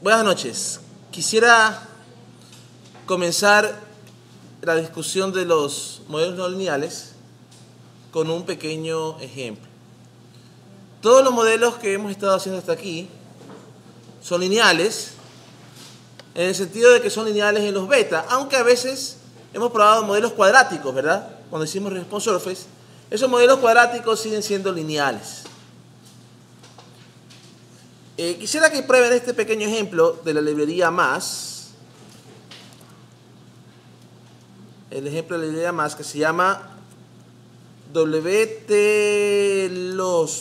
Buenas noches. Quisiera comenzar la discusión de los modelos no lineales con un pequeño ejemplo. Todos los modelos que hemos estado haciendo hasta aquí son lineales, en el sentido de que son lineales en los beta, aunque a veces hemos probado modelos cuadráticos, ¿verdad? Cuando hicimos Response Surface, esos modelos cuadráticos siguen siendo lineales. Quisiera que prueben este pequeño ejemplo de la librería MAS. El ejemplo de la librería MAS que se llama WTLOS,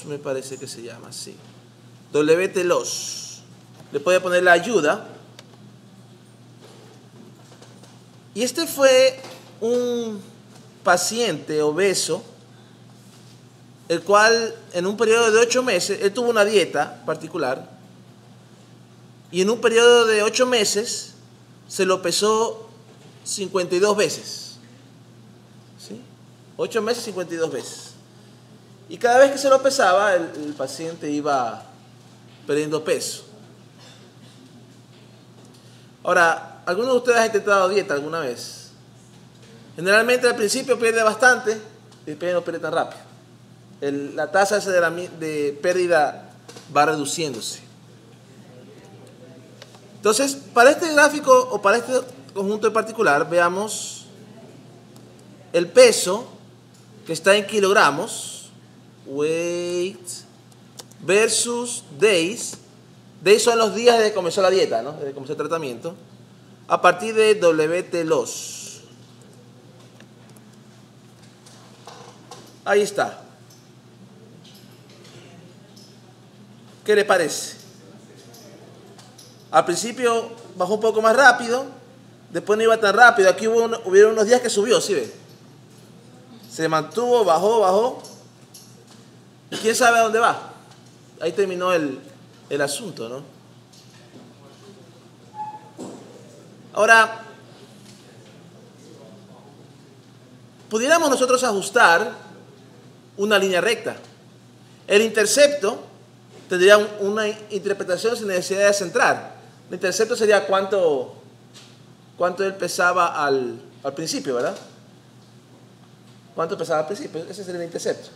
me parece que se llama así. WTLOS. Le puede poner la ayuda. Y este fue un paciente obeso, el cual en un periodo de 8 meses, él tuvo una dieta particular, y en un periodo de 8 meses se lo pesó 52 veces. ¿Sí? 8 meses, 52 veces. Y cada vez que se lo pesaba, el paciente iba perdiendo peso. Ahora, ¿alguno de ustedes ha intentado dieta alguna vez? Generalmente al principio pierde bastante y después no pierde tan rápido. La tasa de pérdida va reduciéndose. Entonces, para este gráfico o para este conjunto en particular, veamos el peso que está en kilogramos, weight, versus days. Days son los días desde que comenzó la dieta, ¿no? Desde que comenzó el tratamiento, a partir de WTLOS. Ahí está. ¿Qué le parece? Al principio bajó un poco más rápido, después no iba tan rápido. Aquí hubieron unos días que subió, ¿sí ve? Se mantuvo, bajó. ¿Y quién sabe a dónde va? Ahí terminó el asunto, ¿no? Ahora, pudiéramos nosotros ajustar una línea recta. El intercepto tendría una interpretación sin necesidad de centrar. El intercepto sería cuánto él pesaba al principio, ¿verdad? ¿Cuánto pesaba al principio? Ese sería el intercepto.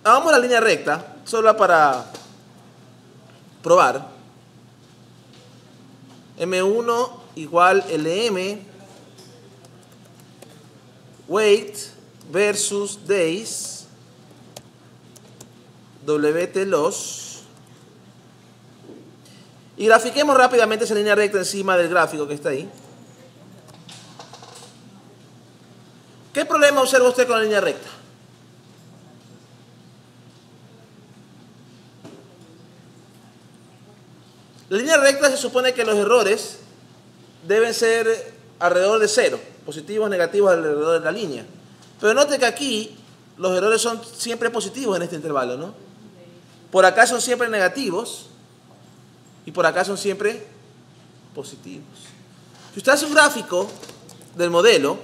Hagamos la línea recta, solo para probar. M1 igual LM, weight versus days, WTLOS. Y grafiquemos rápidamente esa línea recta encima del gráfico que está ahí. ¿Qué problema observa usted con la línea recta? La línea recta se supone que los errores deben ser alrededor de 0, positivos, negativos alrededor de la línea. Pero note que aquí los errores son siempre positivos en este intervalo, ¿no? Por acá son siempre negativos y por acá son siempre positivos. Si usted hace un gráfico del modelo,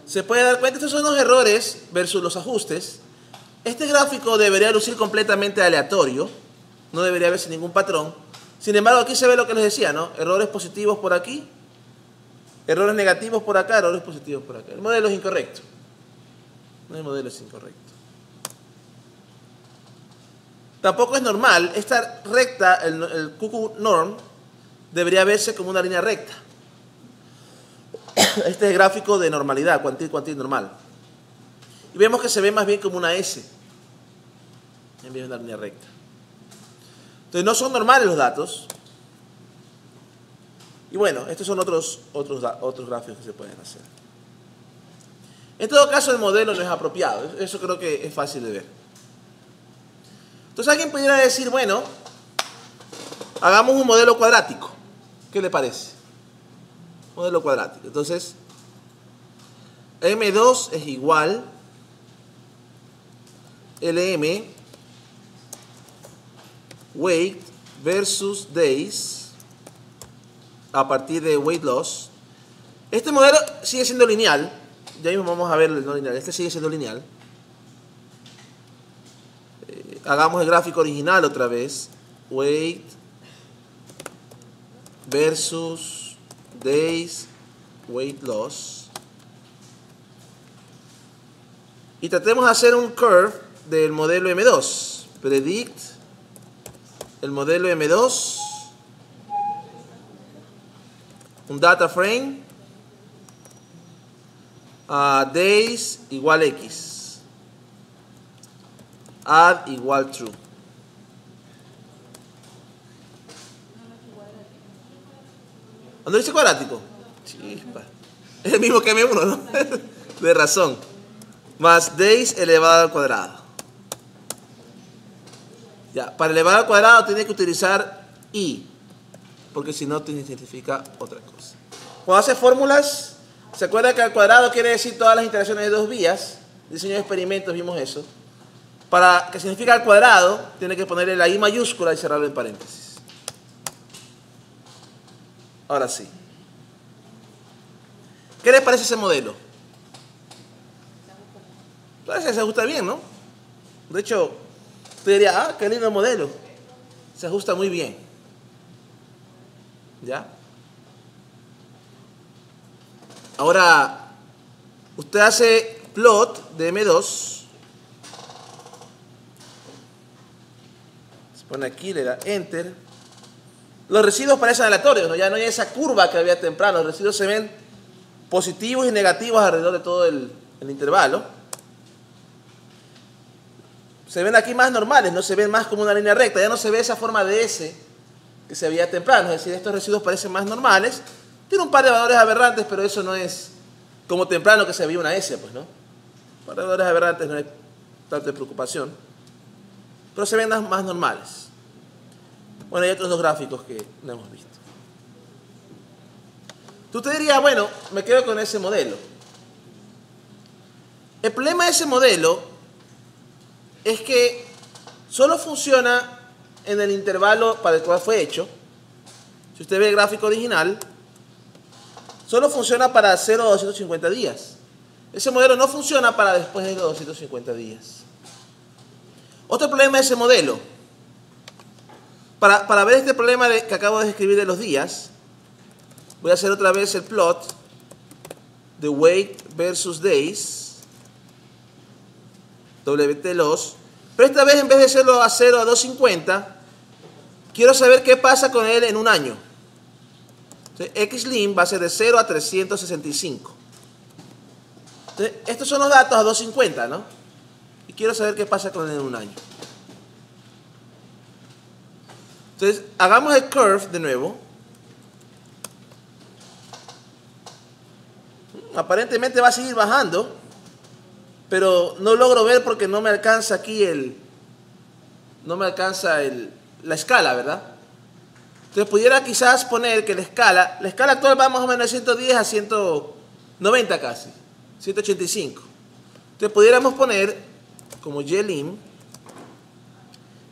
se puede dar cuenta, estos son los errores versus los ajustes. Este gráfico debería lucir completamente aleatorio, no debería haberse ningún patrón. Sin embargo, aquí se ve lo que les decía, ¿no? Errores positivos por aquí, errores negativos por acá, errores positivos por acá. El modelo es incorrecto. El modelo es incorrecto. Tampoco es normal. Esta recta, el QQ norm, debería verse como una línea recta. Este es el gráfico de normalidad, cuantil normal. Y vemos que se ve más bien como una S, en vez de una línea recta. Entonces no son normales los datos. Y bueno, estos son otros gráficos que se pueden hacer. En todo caso, el modelo no es apropiado. Eso creo que es fácil de ver. Entonces alguien pudiera decir, bueno, hagamos un modelo cuadrático. ¿Qué le parece? Modelo cuadrático. Entonces, M2 es igual LM weight versus days a partir de weight loss. Este modelo sigue siendo lineal. Ya mismo vamos a ver el no lineal. Este sigue siendo lineal. Hagamos el gráfico original otra vez. Weight versus days weight loss. Y tratemos de hacer un curve del modelo M2. Predict el modelo M2. Un data frame. Days igual X. Add igual true. ¿Dónde dice cuadrático? Chispa. Es el mismo que M1, ¿no? De razón. Más days elevado al cuadrado. Ya, para elevar al cuadrado tiene que utilizar i, porque si no te identifica otra cosa. Cuando hace fórmulas, ¿se acuerda que al cuadrado quiere decir todas las interacciones de dos vías? Diseño de experimentos vimos eso. Para que significa al cuadrado, tiene que ponerle la i mayúscula y cerrarlo en paréntesis. Ahora sí. ¿Qué les parece ese modelo? Parece que se ajusta bien, ¿no? De hecho, usted diría, ah, qué lindo modelo. Se ajusta muy bien. ¿Ya? Ahora, usted hace plot de M2. Se pone aquí, le da Enter. Los residuos parecen aleatorios, ¿no? Ya no hay esa curva que había temprano. Los residuos se ven positivos y negativos alrededor de todo el intervalo. Se ven aquí más normales, no se ven más como una línea recta. Ya no se ve esa forma de S que se veía temprano. Es decir, estos residuos parecen más normales. Tiene un par de valores aberrantes, pero eso no es como temprano que se veía una S, pues, ¿no? Un par de valores aberrantes no hay tanta preocupación. Pero se ven más normales. Bueno, hay otros dos gráficos que no hemos visto. Tú te dirías, bueno, me quedo con ese modelo. El problema de ese modelo es que solo funciona en el intervalo para el cual fue hecho. Si usted ve el gráfico original, solo funciona para 0 a 250 días. Ese modelo no funciona para después de los 250 días. Otro problema de ese modelo. Para ver este problema que acabo de describir de los días, voy a hacer otra vez el plot de weight versus days. WT loss. Pero esta vez en vez de hacerlo a 0 a 250, quiero saber qué pasa con él en un año. Entonces, XLIM va a ser de 0 a 365. Entonces, estos son los datos a 250, ¿no? Y quiero saber qué pasa con él en un año. Entonces, hagamos el curve de nuevo. Aparentemente va a seguir bajando, pero no logro ver porque no me alcanza aquí la escala, ¿verdad? Entonces pudiera quizás poner que la escala actual va más o menos de 110 a 190 casi, 185. Entonces pudiéramos poner como YLIM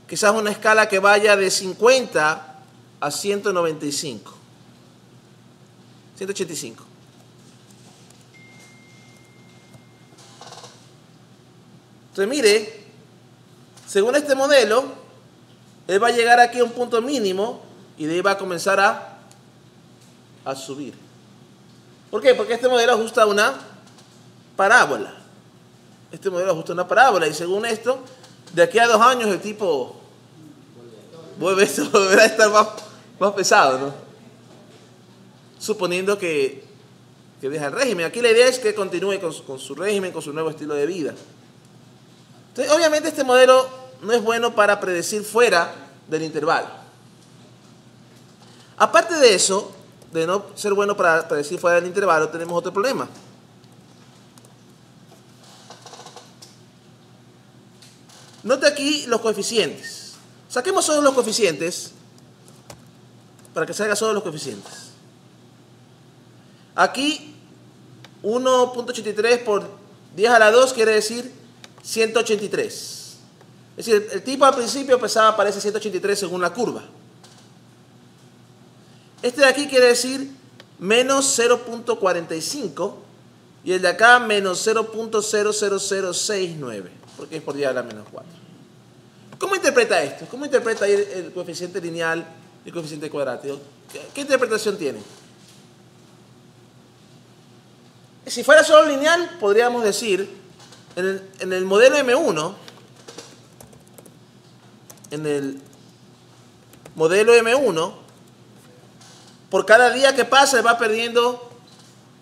quizás una escala que vaya de 50 a 195, 185. Entonces mire, según este modelo, él va a llegar aquí a un punto mínimo y de ahí va a comenzar a subir. ¿Por qué? Porque este modelo ajusta una parábola. Este modelo ajusta una parábola y según esto, de aquí a 2 años el tipo volverá a estar más pesado, ¿no? Suponiendo que deja el régimen. Aquí la idea es que continúe con su régimen, con su nuevo estilo de vida. Entonces, obviamente este modelo no es bueno para predecir fuera del intervalo. Aparte de eso, de no ser bueno para predecir fuera del intervalo, tenemos otro problema. Note aquí los coeficientes. Saquemos solo los coeficientes para que salga solo los coeficientes. Aquí 1.83 por 10 a la 2 quiere decir 183. Es decir, el tipo al principio parece 183 según la curva. Este de aquí quiere decir menos 0.45 y el de acá menos 0.00069, porque es por 10 a la menos 4. ¿Cómo interpreta esto? ¿Cómo interpreta ahí el coeficiente lineal y el coeficiente cuadrático? ¿Qué interpretación tiene? Si fuera solo lineal, podríamos decir, en el modelo M1, por cada día que pasa va perdiendo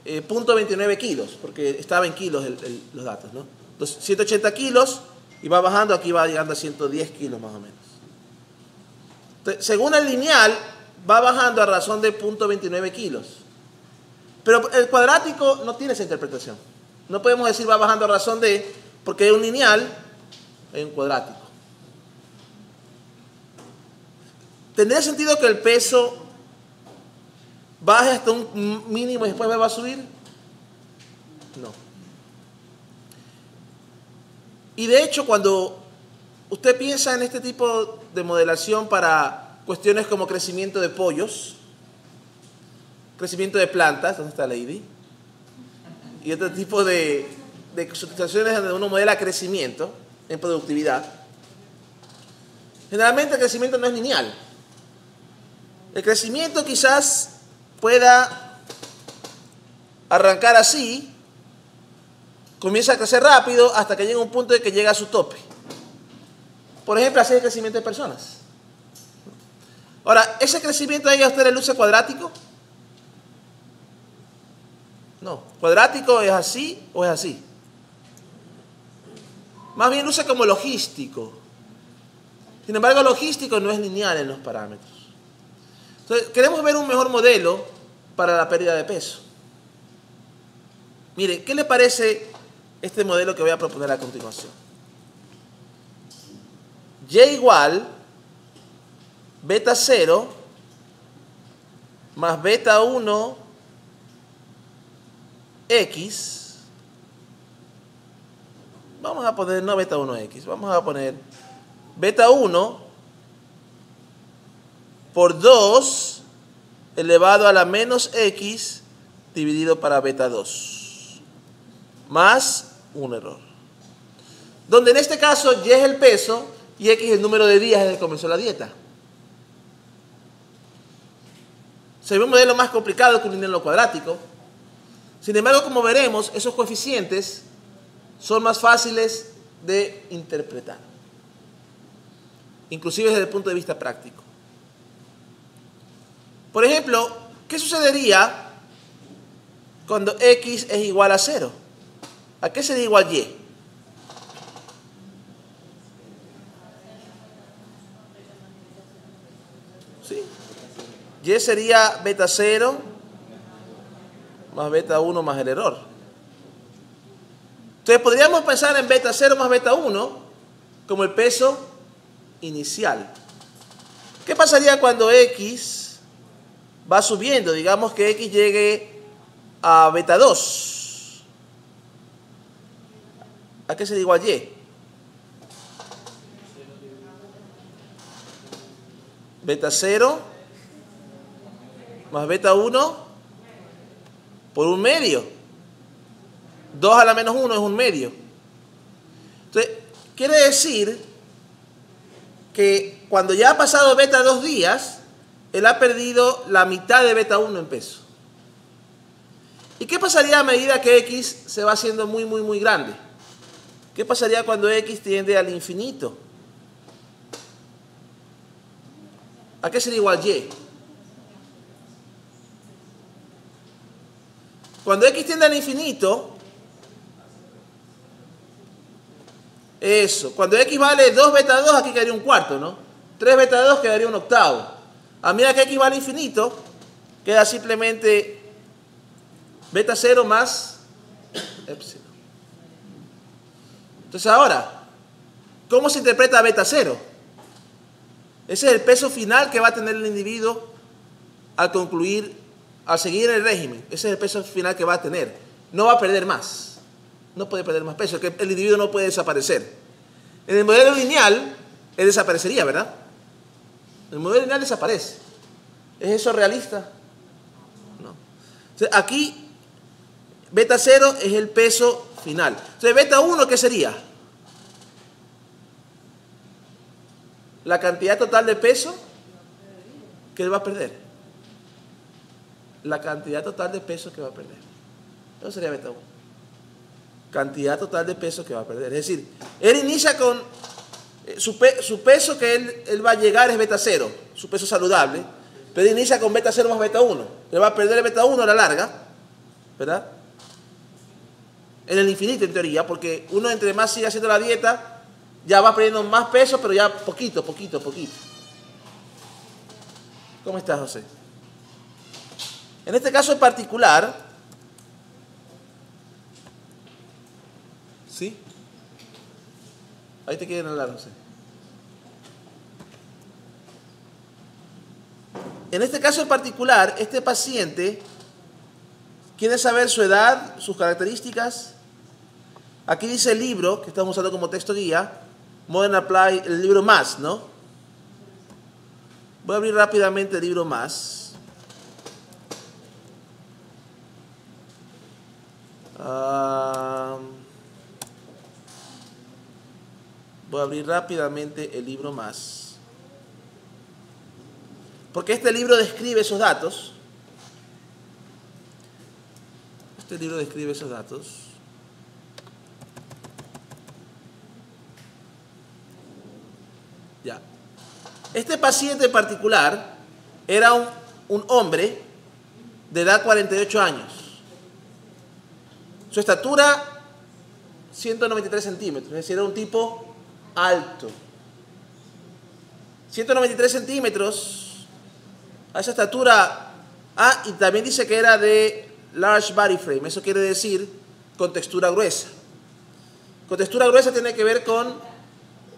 0.29 kilos, porque estaba en kilos los datos, ¿no? Entonces, 180 kilos y va bajando, aquí va llegando a 110 kilos más o menos. Entonces, según el lineal, va bajando a razón de 0.29 kilos. Pero el cuadrático no tiene esa interpretación. No podemos decir va bajando a razón de, porque hay un lineal, hay un cuadrático. ¿Tendría sentido que el peso baje hasta un mínimo y después va a subir? No. Y de hecho, cuando usted piensa en este tipo de modelación para cuestiones como crecimiento de pollos, crecimiento de plantas, ¿dónde está Lady? Y otro tipo de situaciones donde uno modela crecimiento en productividad, generalmente el crecimiento no es lineal. El crecimiento quizás pueda arrancar así, comienza a crecer rápido hasta que llega un punto de que llega a su tope. Por ejemplo, así es el crecimiento de personas. Ahora, ¿ese crecimiento ahí a usted le luce cuadrático? No, cuadrático es así o es así. Más bien luce como logístico. Sin embargo, logístico no es lineal en los parámetros. Entonces, queremos ver un mejor modelo para la pérdida de peso. Mire, ¿qué le parece este modelo que voy a proponer a continuación? Y igual beta 0 más beta 1 X. Vamos a poner, no beta 1X, vamos a poner beta 1 por 2 elevado a la menos X dividido para beta 2 más un error. Donde en este caso Y es el peso y X es el número de días desde que comenzó la dieta. Se ve un modelo más complicado que un lineal cuadrático. Sin embargo, como veremos, esos coeficientes son más fáciles de interpretar, inclusive desde el punto de vista práctico. Por ejemplo, ¿qué sucedería cuando X es igual a 0? ¿A qué sería igual Y? ¿Sí? Y sería beta 0 más beta 1 más el error. Entonces podríamos pensar en beta 0 más beta 1 como el peso inicial. ¿Qué pasaría cuando X va subiendo? Digamos que X llegue a beta 2. ¿A qué sería igual Y? Beta 0 más beta 1 por un medio. 2 a la menos 1 es un medio. Entonces, quiere decir que cuando ya ha pasado beta 2 días, él ha perdido la mitad de beta 1 en peso. ¿Y qué pasaría a medida que X se va haciendo muy, muy, muy grande? ¿Qué pasaría cuando X tiende al infinito? ¿A qué sería igual Y? Cuando X tiende al infinito, eso, cuando X vale 2 beta 2, aquí quedaría un cuarto, ¿no? 3 beta 2 quedaría un octavo. A medida que X vale infinito, queda simplemente beta 0 más epsilon. Entonces ahora, ¿cómo se interpreta beta 0? Ese es el peso final que va a tener el individuo al concluir, al seguir el régimen. Ese es el peso final que va a tener. No va a perder más. No puede perder más peso. El individuo no puede desaparecer. En el modelo lineal, él desaparecería, ¿verdad? El modelo lineal desaparece. ¿Es eso realista? No. Entonces, aquí, beta 0 es el peso final. Entonces, beta 1, ¿qué sería? La cantidad total de peso que él va a perder. La cantidad total de peso que va a perder. Eso sería beta 1. Cantidad total de peso que va a perder. Es decir, él inicia con su peso que él va a llegar es beta 0, su peso saludable, pero inicia con beta 0 más beta 1. Él va a perder el beta 1 a la larga, ¿verdad? En el infinito, en teoría, porque uno entre más sigue haciendo la dieta, ya va perdiendo más peso, pero ya poquito. ¿Cómo estás, José? En este caso en particular, ¿sí? Ahí te quieren hablar, José. En este caso en particular, este paciente quiere saber su edad, sus características. Aquí dice el libro, que estamos usando como texto guía, Modern Apply, el libro más, ¿no? Voy a abrir rápidamente el libro más. Voy a abrir rápidamente el libro más. Porque este libro describe esos datos. Este libro describe esos datos. Ya. Este paciente en particular era un hombre de edad 48 años. Su estatura, 193 centímetros, es decir, era un tipo alto. 193 centímetros, a esa estatura. Y también dice que era de large body frame, eso quiere decir con textura gruesa. Con textura gruesa tiene que ver con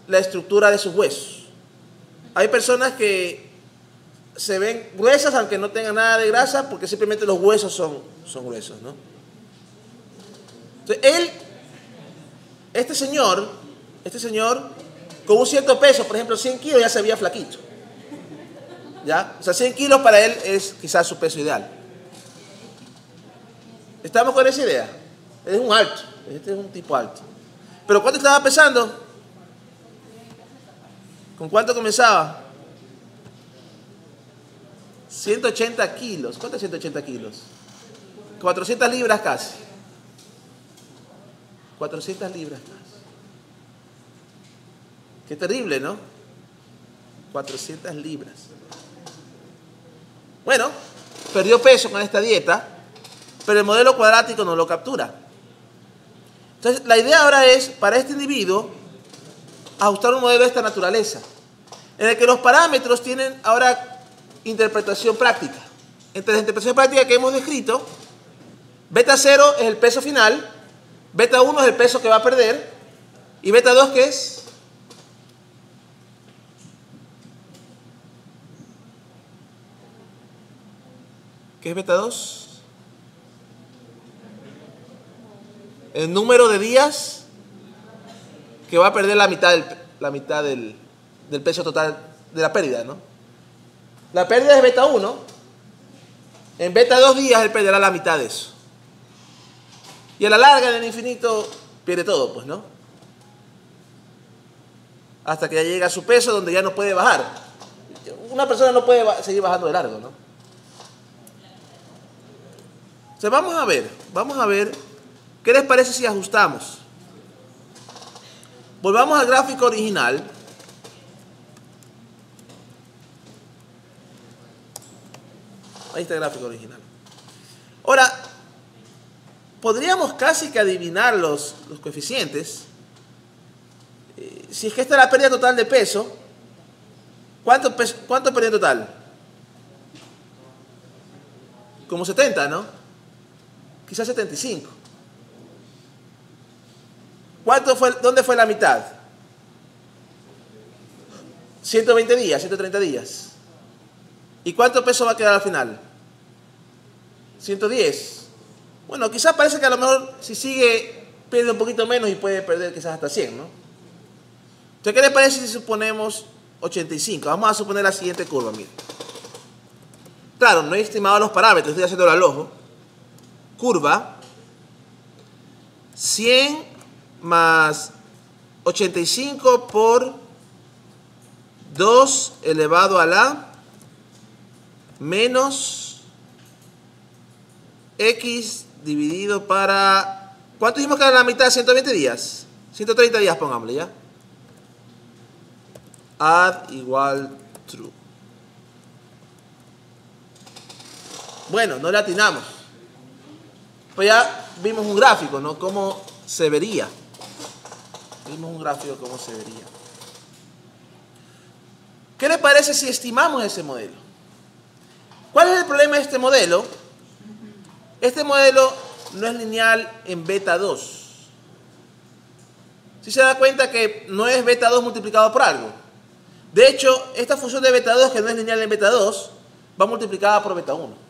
la estructura de sus huesos. Hay personas que se ven gruesas aunque no tengan nada de grasa porque simplemente los huesos son gruesos, ¿no? Entonces, este señor, con un cierto peso, por ejemplo 100 kilos, ya se veía flaquito. ¿Ya? O sea, 100 kilos para él es quizás su peso ideal. ¿Estamos con esa idea? Él es un alto, este es un tipo alto. ¿Pero cuánto estaba pesando? ¿Con cuánto comenzaba? 180 kilos. ¿Cuánto es 180 kilos? 400 libras casi. 400 libras más. Qué terrible, ¿no? 400 libras. Bueno, perdió peso con esta dieta, pero el modelo cuadrático no lo captura. Entonces, la idea ahora es, para este individuo, ajustar un modelo de esta naturaleza, en el que los parámetros tienen ahora interpretación práctica. Entre las interpretaciones prácticas que hemos descrito, beta 0 es el peso final, beta 1 es el peso que va a perder, y beta 2, ¿qué es? ¿Qué es beta 2? El número de días que va a perder la mitad del peso total de la pérdida, ¿no? La pérdida es beta 1. En beta 2 días él perderá la mitad de eso. Y a la larga, en el infinito, pierde todo, pues, ¿no? Hasta que ya llega a su peso donde ya no puede bajar. Una persona no puede seguir bajando de largo, ¿no? O sea, vamos a ver, ¿qué les parece si ajustamos? Volvamos al gráfico original. Ahí está el gráfico original. Ahora, podríamos casi que adivinar los coeficientes. Si es que esta es la pérdida total de peso, ¿cuánto perdió en total? Como 70, ¿no? Quizás 75. ¿Dónde fue la mitad? 120 días, 130 días. ¿Y cuánto peso va a quedar al final? 110. Bueno, quizás parece que a lo mejor si sigue pierde un poquito menos y puede perder quizás hasta 100, ¿no? Entonces, ¿qué le parece si suponemos 85? Vamos a suponer la siguiente curva, miren. Claro, no he estimado los parámetros, estoy haciéndolo al ojo. curva, 100 más 85 por 2 elevado a la menos x dividido para... ¿Cuánto dijimos que era la mitad? 120 días. 130 días, pongámosle ya. Add igual true. Bueno, no le atinamos. Pues ya vimos un gráfico, ¿no? Cómo se vería. Vimos un gráfico cómo se vería. ¿Qué le parece si estimamos ese modelo? ¿Cuál es el problema de este modelo? Este modelo no es lineal en beta 2. Si se da cuenta que no es beta 2 multiplicado por algo. De hecho, esta función de beta 2, que no es lineal en beta 2, va multiplicada por beta 1.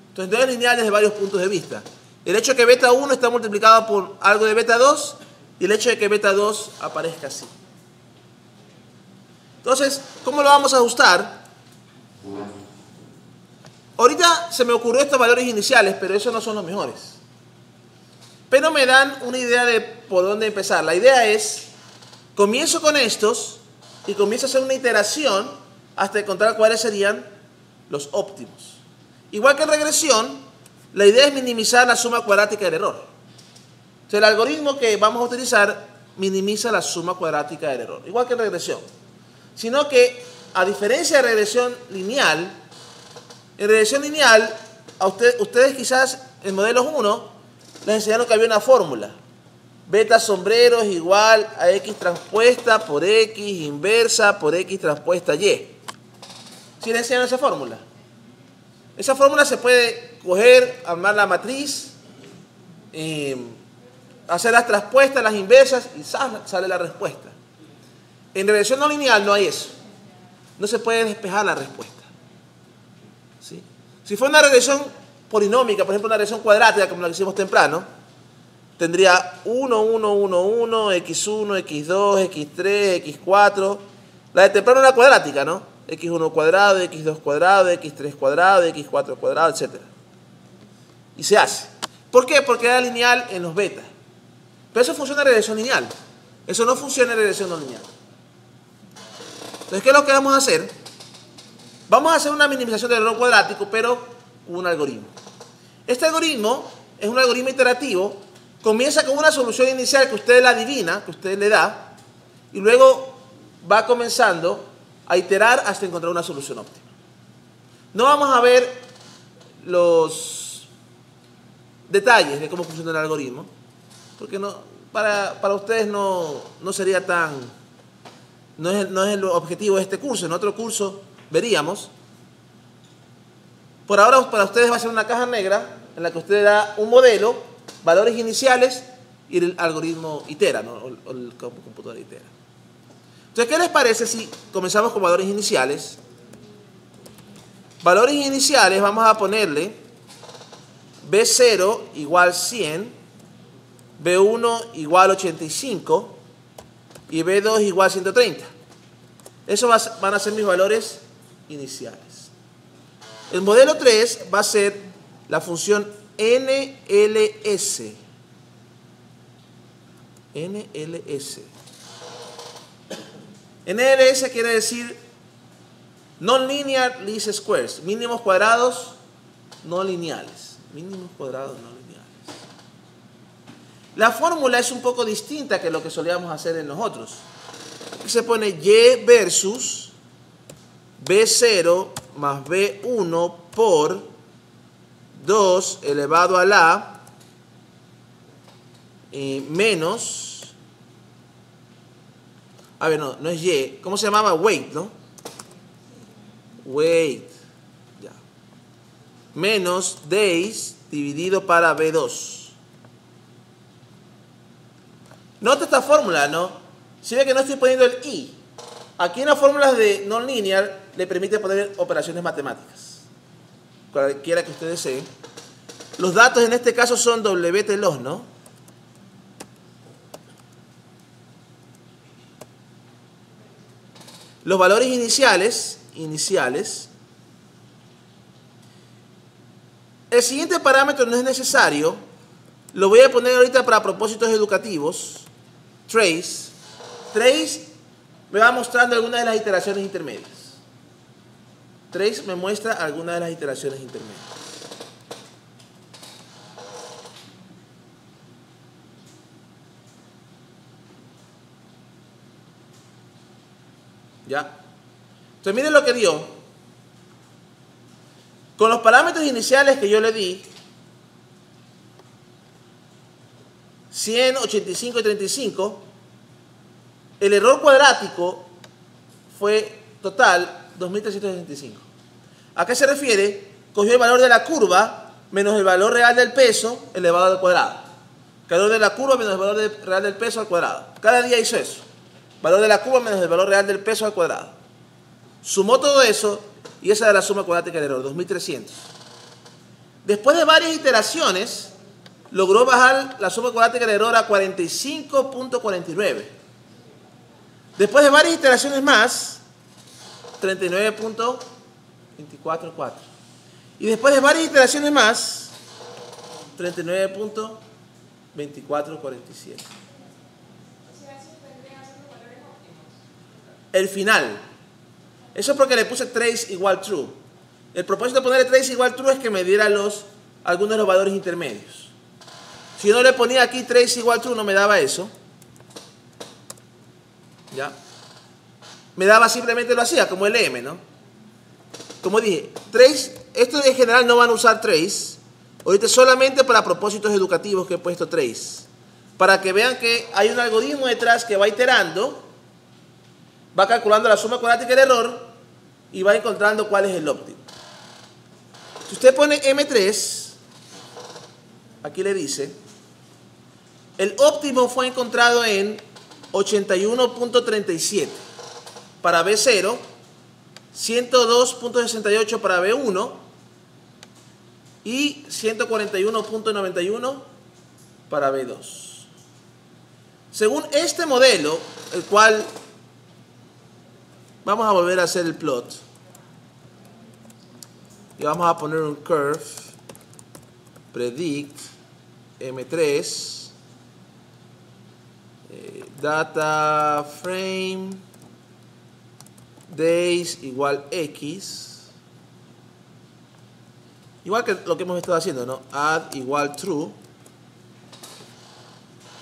Entonces no es lineal desde varios puntos de vista. El hecho de que beta 1 está multiplicado por algo de beta 2 y el hecho de que beta 2 aparezca así. Entonces, ¿cómo lo vamos a ajustar? Ahorita se me ocurrió estos valores iniciales, pero esos no son los mejores. Pero me dan una idea de por dónde empezar. La idea es, comienzo con estos y comienzo a hacer una iteración hasta encontrar cuáles serían los óptimos. Igual que en regresión, la idea es minimizar la suma cuadrática del error. O sea, el algoritmo que vamos a utilizar minimiza la suma cuadrática del error. Igual que en regresión. Sino que, a diferencia de regresión lineal, en regresión lineal, a ustedes quizás en modelos 1 les enseñaron que había una fórmula. Beta sombrero es igual a x transpuesta por x inversa por x transpuesta y. ¿Sí les enseñaron esa fórmula? Esa fórmula se puede coger, armar la matriz, hacer las transpuestas, las inversas y sale la respuesta. En regresión no lineal no hay eso. No se puede despejar la respuesta. ¿Sí? Si fuera una regresión polinómica, por ejemplo una regresión cuadrática como la que hicimos temprano, tendría 1, 1, 1, 1, x1, x2, x3, x4. La de temprano era cuadrática, ¿no? x1 cuadrado, x2 cuadrado, x3 cuadrado, x4 cuadrado, etc. Y se hace. ¿Por qué? Porque era lineal en los betas. Pero eso funciona en regresión lineal. Eso no funciona en regresión no lineal. Entonces, ¿qué es lo que vamos a hacer? Vamos a hacer una minimización del error cuadrático, pero con un algoritmo. Este algoritmo es un algoritmo iterativo. Comienza con una solución inicial que usted la adivina, que usted le da, y luego va comenzando a iterar hasta encontrar una solución óptima. No vamos a ver los detalles de cómo funciona el algoritmo, porque no, para ustedes no sería tan... No es el objetivo de este curso. En otro curso veríamos. Por ahora para ustedes va a ser una caja negra en la que usted da un modelo, valores iniciales y el algoritmo itera, ¿no? o el computador itera. Entonces, ¿qué les parece si comenzamos con valores iniciales? Valores iniciales vamos a ponerle B0 igual 100, B1 igual 85 y B2 igual 130. Esos van a ser mis valores iniciales. El modelo 3 va a ser la función NLS. NLS. NLS quiere decir Non-Linear Least Squares. Mínimos cuadrados no lineales. Mínimos cuadrados no lineales. La fórmula es un poco distinta que lo que solíamos hacer en los otros. Aquí se pone Y versus B0 más B1 por 2 elevado a la menos... A ver, no es Y. ¿Cómo se llamaba? Weight, ¿no? Weight. Ya. Menos days dividido para B2. Nota esta fórmula, ¿no? Si ve que no estoy poniendo el I. Aquí en las fórmulas de non-linear le permite poner operaciones matemáticas. Cualquiera que usted desee. Los datos en este caso son WT-los, ¿no? Los valores iniciales. El siguiente parámetro no es necesario. Lo voy a poner ahorita para propósitos educativos. Trace. Trace me va mostrando algunas de las iteraciones intermedias. Trace me muestra algunas de las iteraciones intermedias. ¿Ya? Entonces miren lo que dio. Con los parámetros iniciales que yo le di, 100, 85 y 35, el error cuadrático fue total 2365. ¿A qué se refiere? Cogió el valor de la curva menos el valor real del peso elevado al cuadrado. El valor de la curva menos el valor real del peso al cuadrado. Cada día hizo eso. Valor de la curva menos el valor real del peso al cuadrado. Sumó todo eso y esa es la suma cuadrática del error, 2300. Después de varias iteraciones, logró bajar la suma cuadrática del error a 45.49. Después de varias iteraciones más, 39.244. Y después de varias iteraciones más, 39.2447. El final. Eso es porque le puse trace igual true. El propósito de ponerle trace igual true es que me diera algunos de los valores intermedios. Si yo no le ponía aquí trace igual true, no me daba eso. ¿Ya? Me daba simplemente lo hacía, como el M, ¿no? Como dije, trace, esto en general no van a usar trace. Ahorita solamente para propósitos educativos que he puesto trace. Para que vean que hay un algoritmo detrás que va iterando, va calculando la suma cuadrática del error y va encontrando cuál es el óptimo. Si usted pone M3, aquí le dice, el óptimo fue encontrado en 81.37 para B0, 102.68 para B1 y 141.91 para B2. Según este modelo, el cual vamos a volver a hacer el plot y vamos a poner un curve predict M3 data frame days igual X, igual que lo que hemos estado haciendo, ¿no? Add igual true.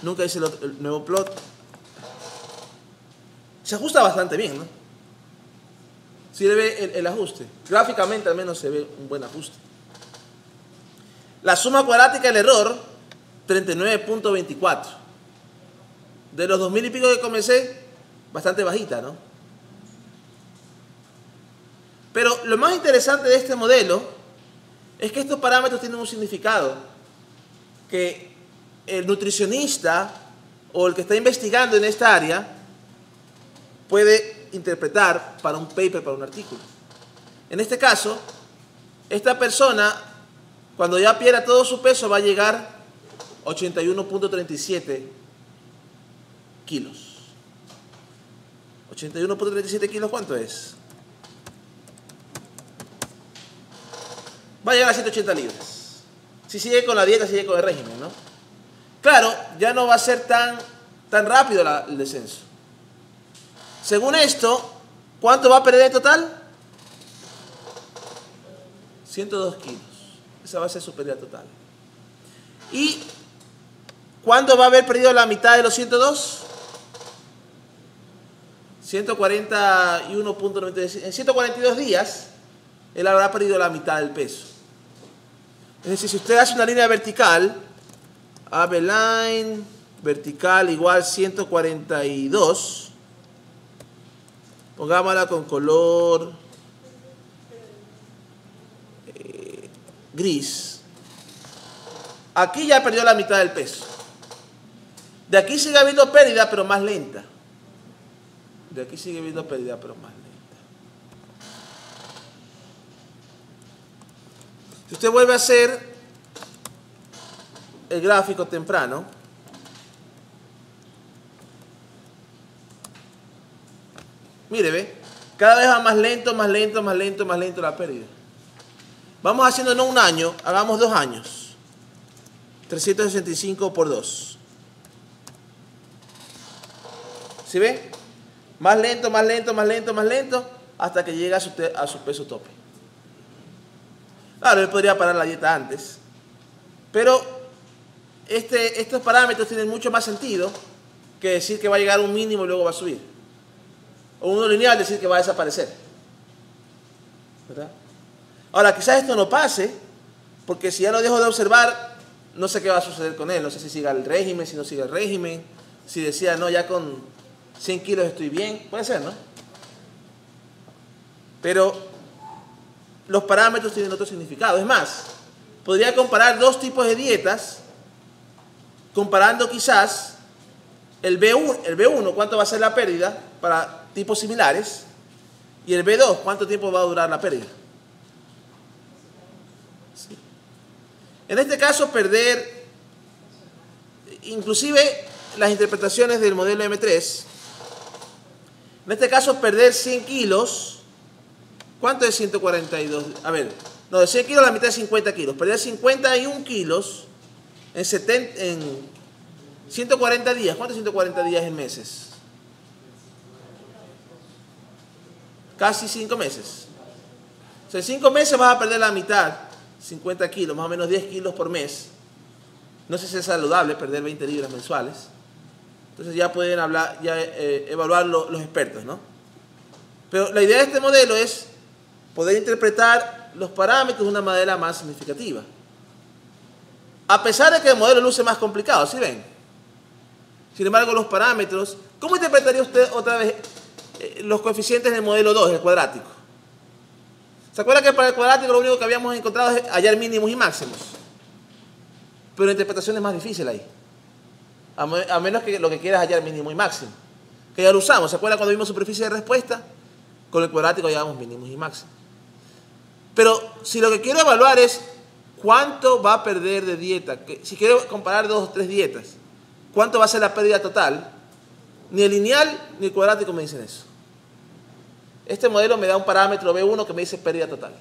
Nunca hice el nuevo plot. Se ajusta bastante bien, ¿no? Si le ve el ajuste. Gráficamente al menos se ve un buen ajuste. La suma cuadrática del error, 39.24. De los 2000 y pico que comencé, bastante bajita, ¿no? Pero lo más interesante de este modelo es que estos parámetros tienen un significado que el nutricionista o el que está investigando en esta área puede interpretar para un paper, para un artículo. En este caso, esta persona, cuando ya pierda todo su peso, va a llegar a 81.37 kilos. 81.37 kilos, ¿cuánto es? Va a llegar a 180 libras. Si sigue con la dieta, sigue con el régimen, ¿no? Claro, ya no va a ser tan rápido el descenso. Según esto, ¿cuánto va a perder en total? 102 kilos. Esa va a ser su pérdida total. ¿Y cuándo va a haber perdido la mitad de los 102? 141.96. En 142 días, él habrá perdido la mitad del peso. Es decir, si usted hace una línea vertical, AB line, vertical igual 142, pongámosla con color gris. Aquí ya perdió la mitad del peso. De aquí sigue habiendo pérdida, pero más lenta. De aquí sigue habiendo pérdida, pero más lenta. Si usted vuelve a hacer el gráfico temprano, mire, ve, cada vez va más lento, más lento, más lento, más lento la pérdida. Vamos haciendo no un año, hagamos 2 años. 365 por 2. ¿Sí ve? Más lento, más lento, más lento, más lento, hasta que llega a su peso tope. Claro, él podría parar la dieta antes, pero estos parámetros tienen mucho más sentido que decir que va a llegar a un mínimo y luego va a subir. O uno lineal decir que va a desaparecer. ¿Verdad? Ahora, quizás esto no pase, porque si ya lo dejo de observar, no sé qué va a suceder con él. No sé si siga el régimen, si no sigue el régimen, si decía, no, ya con 100 kilos estoy bien. Puede ser, ¿no? Pero los parámetros tienen otro significado. Es más, podría comparar 2 tipos de dietas, comparando quizás el B1, cuánto va a ser la pérdida para tipos similares, y el B2, cuánto tiempo va a durar la pérdida. ¿Sí? En este caso, perder, inclusive las interpretaciones del modelo M3, en este caso, perder 100 kilos, ¿cuánto es 142? A ver, no, de 100 kilos la mitad es 50 kilos. Perder 51 kilos en 140 días. ¿Cuánto es 140 días en meses? Casi 5 meses. O sea, en 5 meses vas a perder la mitad, 50 kilos, más o menos 10 kilos por mes. No sé si es saludable perder 20 libras mensuales. Entonces ya pueden hablar, evaluar los expertos, ¿no? Pero la idea de este modelo es poder interpretar los parámetros de una manera más significativa. A pesar de que el modelo luce más complicado, ¿sí ven? Sin embargo, los parámetros, ¿cómo interpretaría usted otra vez los coeficientes del modelo 2, el cuadrático? ¿Se acuerda que para el cuadrático lo único que habíamos encontrado es hallar mínimos y máximos? Pero la interpretación es más difícil ahí. A menos que lo que quieras hallar mínimo y máximo. Que ya lo usamos. ¿Se acuerda cuando vimos superficie de respuesta? Con el cuadrático hallamos mínimos y máximos. Pero si lo que quiero evaluar es cuánto va a perder de dieta, si quiero comparar 2 o 3 dietas, cuánto va a ser la pérdida total, ni el lineal ni el cuadrático me dicen eso. Este modelo me da un parámetro B1 que me dice pérdida total.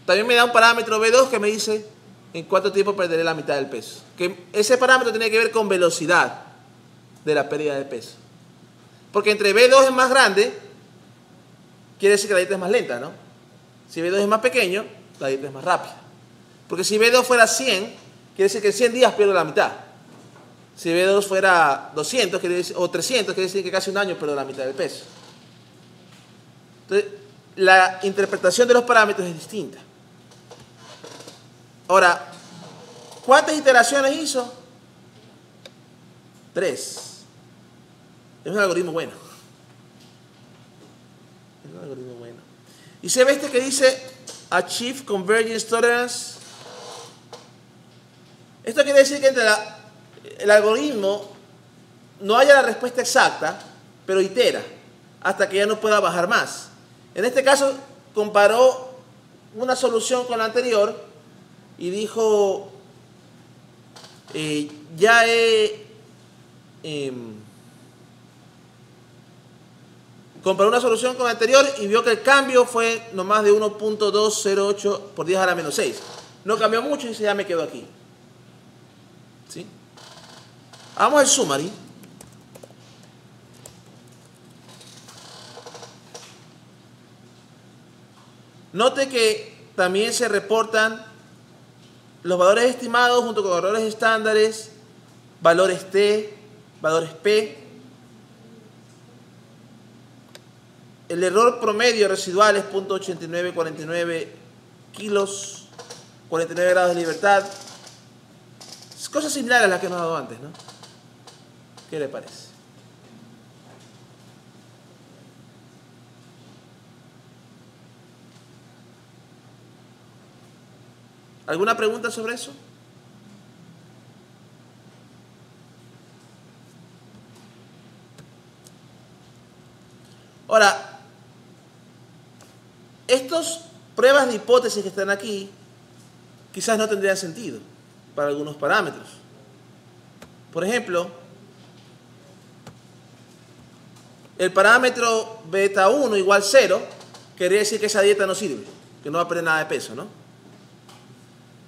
También me da un parámetro B2 que me dice en cuánto tiempo perderé la mitad del peso. Que ese parámetro tiene que ver con velocidad de la pérdida de peso. Porque entre B2 es más grande, quiere decir que la dieta es más lenta, ¿no? Si B2 es más pequeño, la dieta es más rápida. Porque si B2 fuera 100, quiere decir que en 100 días pierdo la mitad. Si B2 fuera 200 o 300, quiere decir que casi un año pierdo la mitad del peso. Entonces, la interpretación de los parámetros es distinta. Ahora, ¿cuántas iteraciones hizo? 3. Es un algoritmo bueno. Es un algoritmo bueno. Y se ve este que dice Achieve Convergence Tolerance. Esto quiere decir que entre el algoritmo no haya la respuesta exacta, pero itera, hasta que ya no pueda bajar más. En este caso, comparó una solución con la anterior y dijo, comparó una solución con la anterior y vio que el cambio fue no más de 1.208 por 10 a la menos 6. No cambió mucho y dice, ya me quedo aquí. ¿Sí? Vamos al summary. Note que también se reportan los valores estimados junto con valores estándares, valores T, valores P. El error promedio residual es 0.8949 kilos, 49 grados de libertad. Cosas similares a las que nos ha dado antes, ¿no? ¿Qué le parece? ¿Alguna pregunta sobre eso? Ahora, estas pruebas de hipótesis que están aquí quizás no tendrían sentido para algunos parámetros. Por ejemplo, el parámetro beta 1 igual 0 quería decir que esa dieta no sirve. que no va a perder nada de peso, ¿no?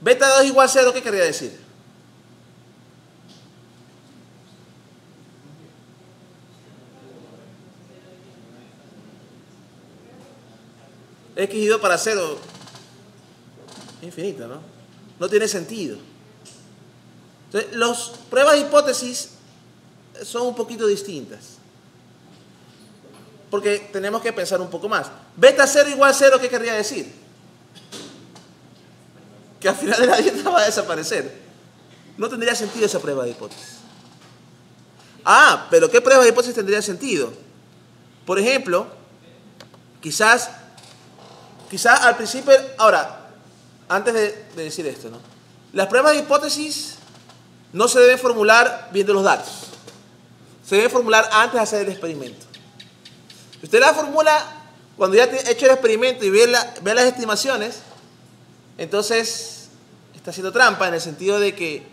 Beta 2 igual 0, ¿qué querría decir? X y 2 para 0 es infinito, ¿no? No tiene sentido. Entonces, las pruebas de hipótesis son un poquito distintas. Porque tenemos que pensar un poco más. Beta 0 igual 0, ¿qué querría decir? Que al final de la dieta va a desaparecer. No tendría sentido esa prueba de hipótesis. Ah, pero ¿qué prueba de hipótesis tendría sentido? Por ejemplo, quizás al principio, ahora, antes de decir esto, ¿no? Las pruebas de hipótesis no se deben formular viendo los datos. Se deben formular antes de hacer el experimento. Usted la formula cuando ya ha hecho el experimento y ve las estimaciones, entonces está haciendo trampa en el sentido de que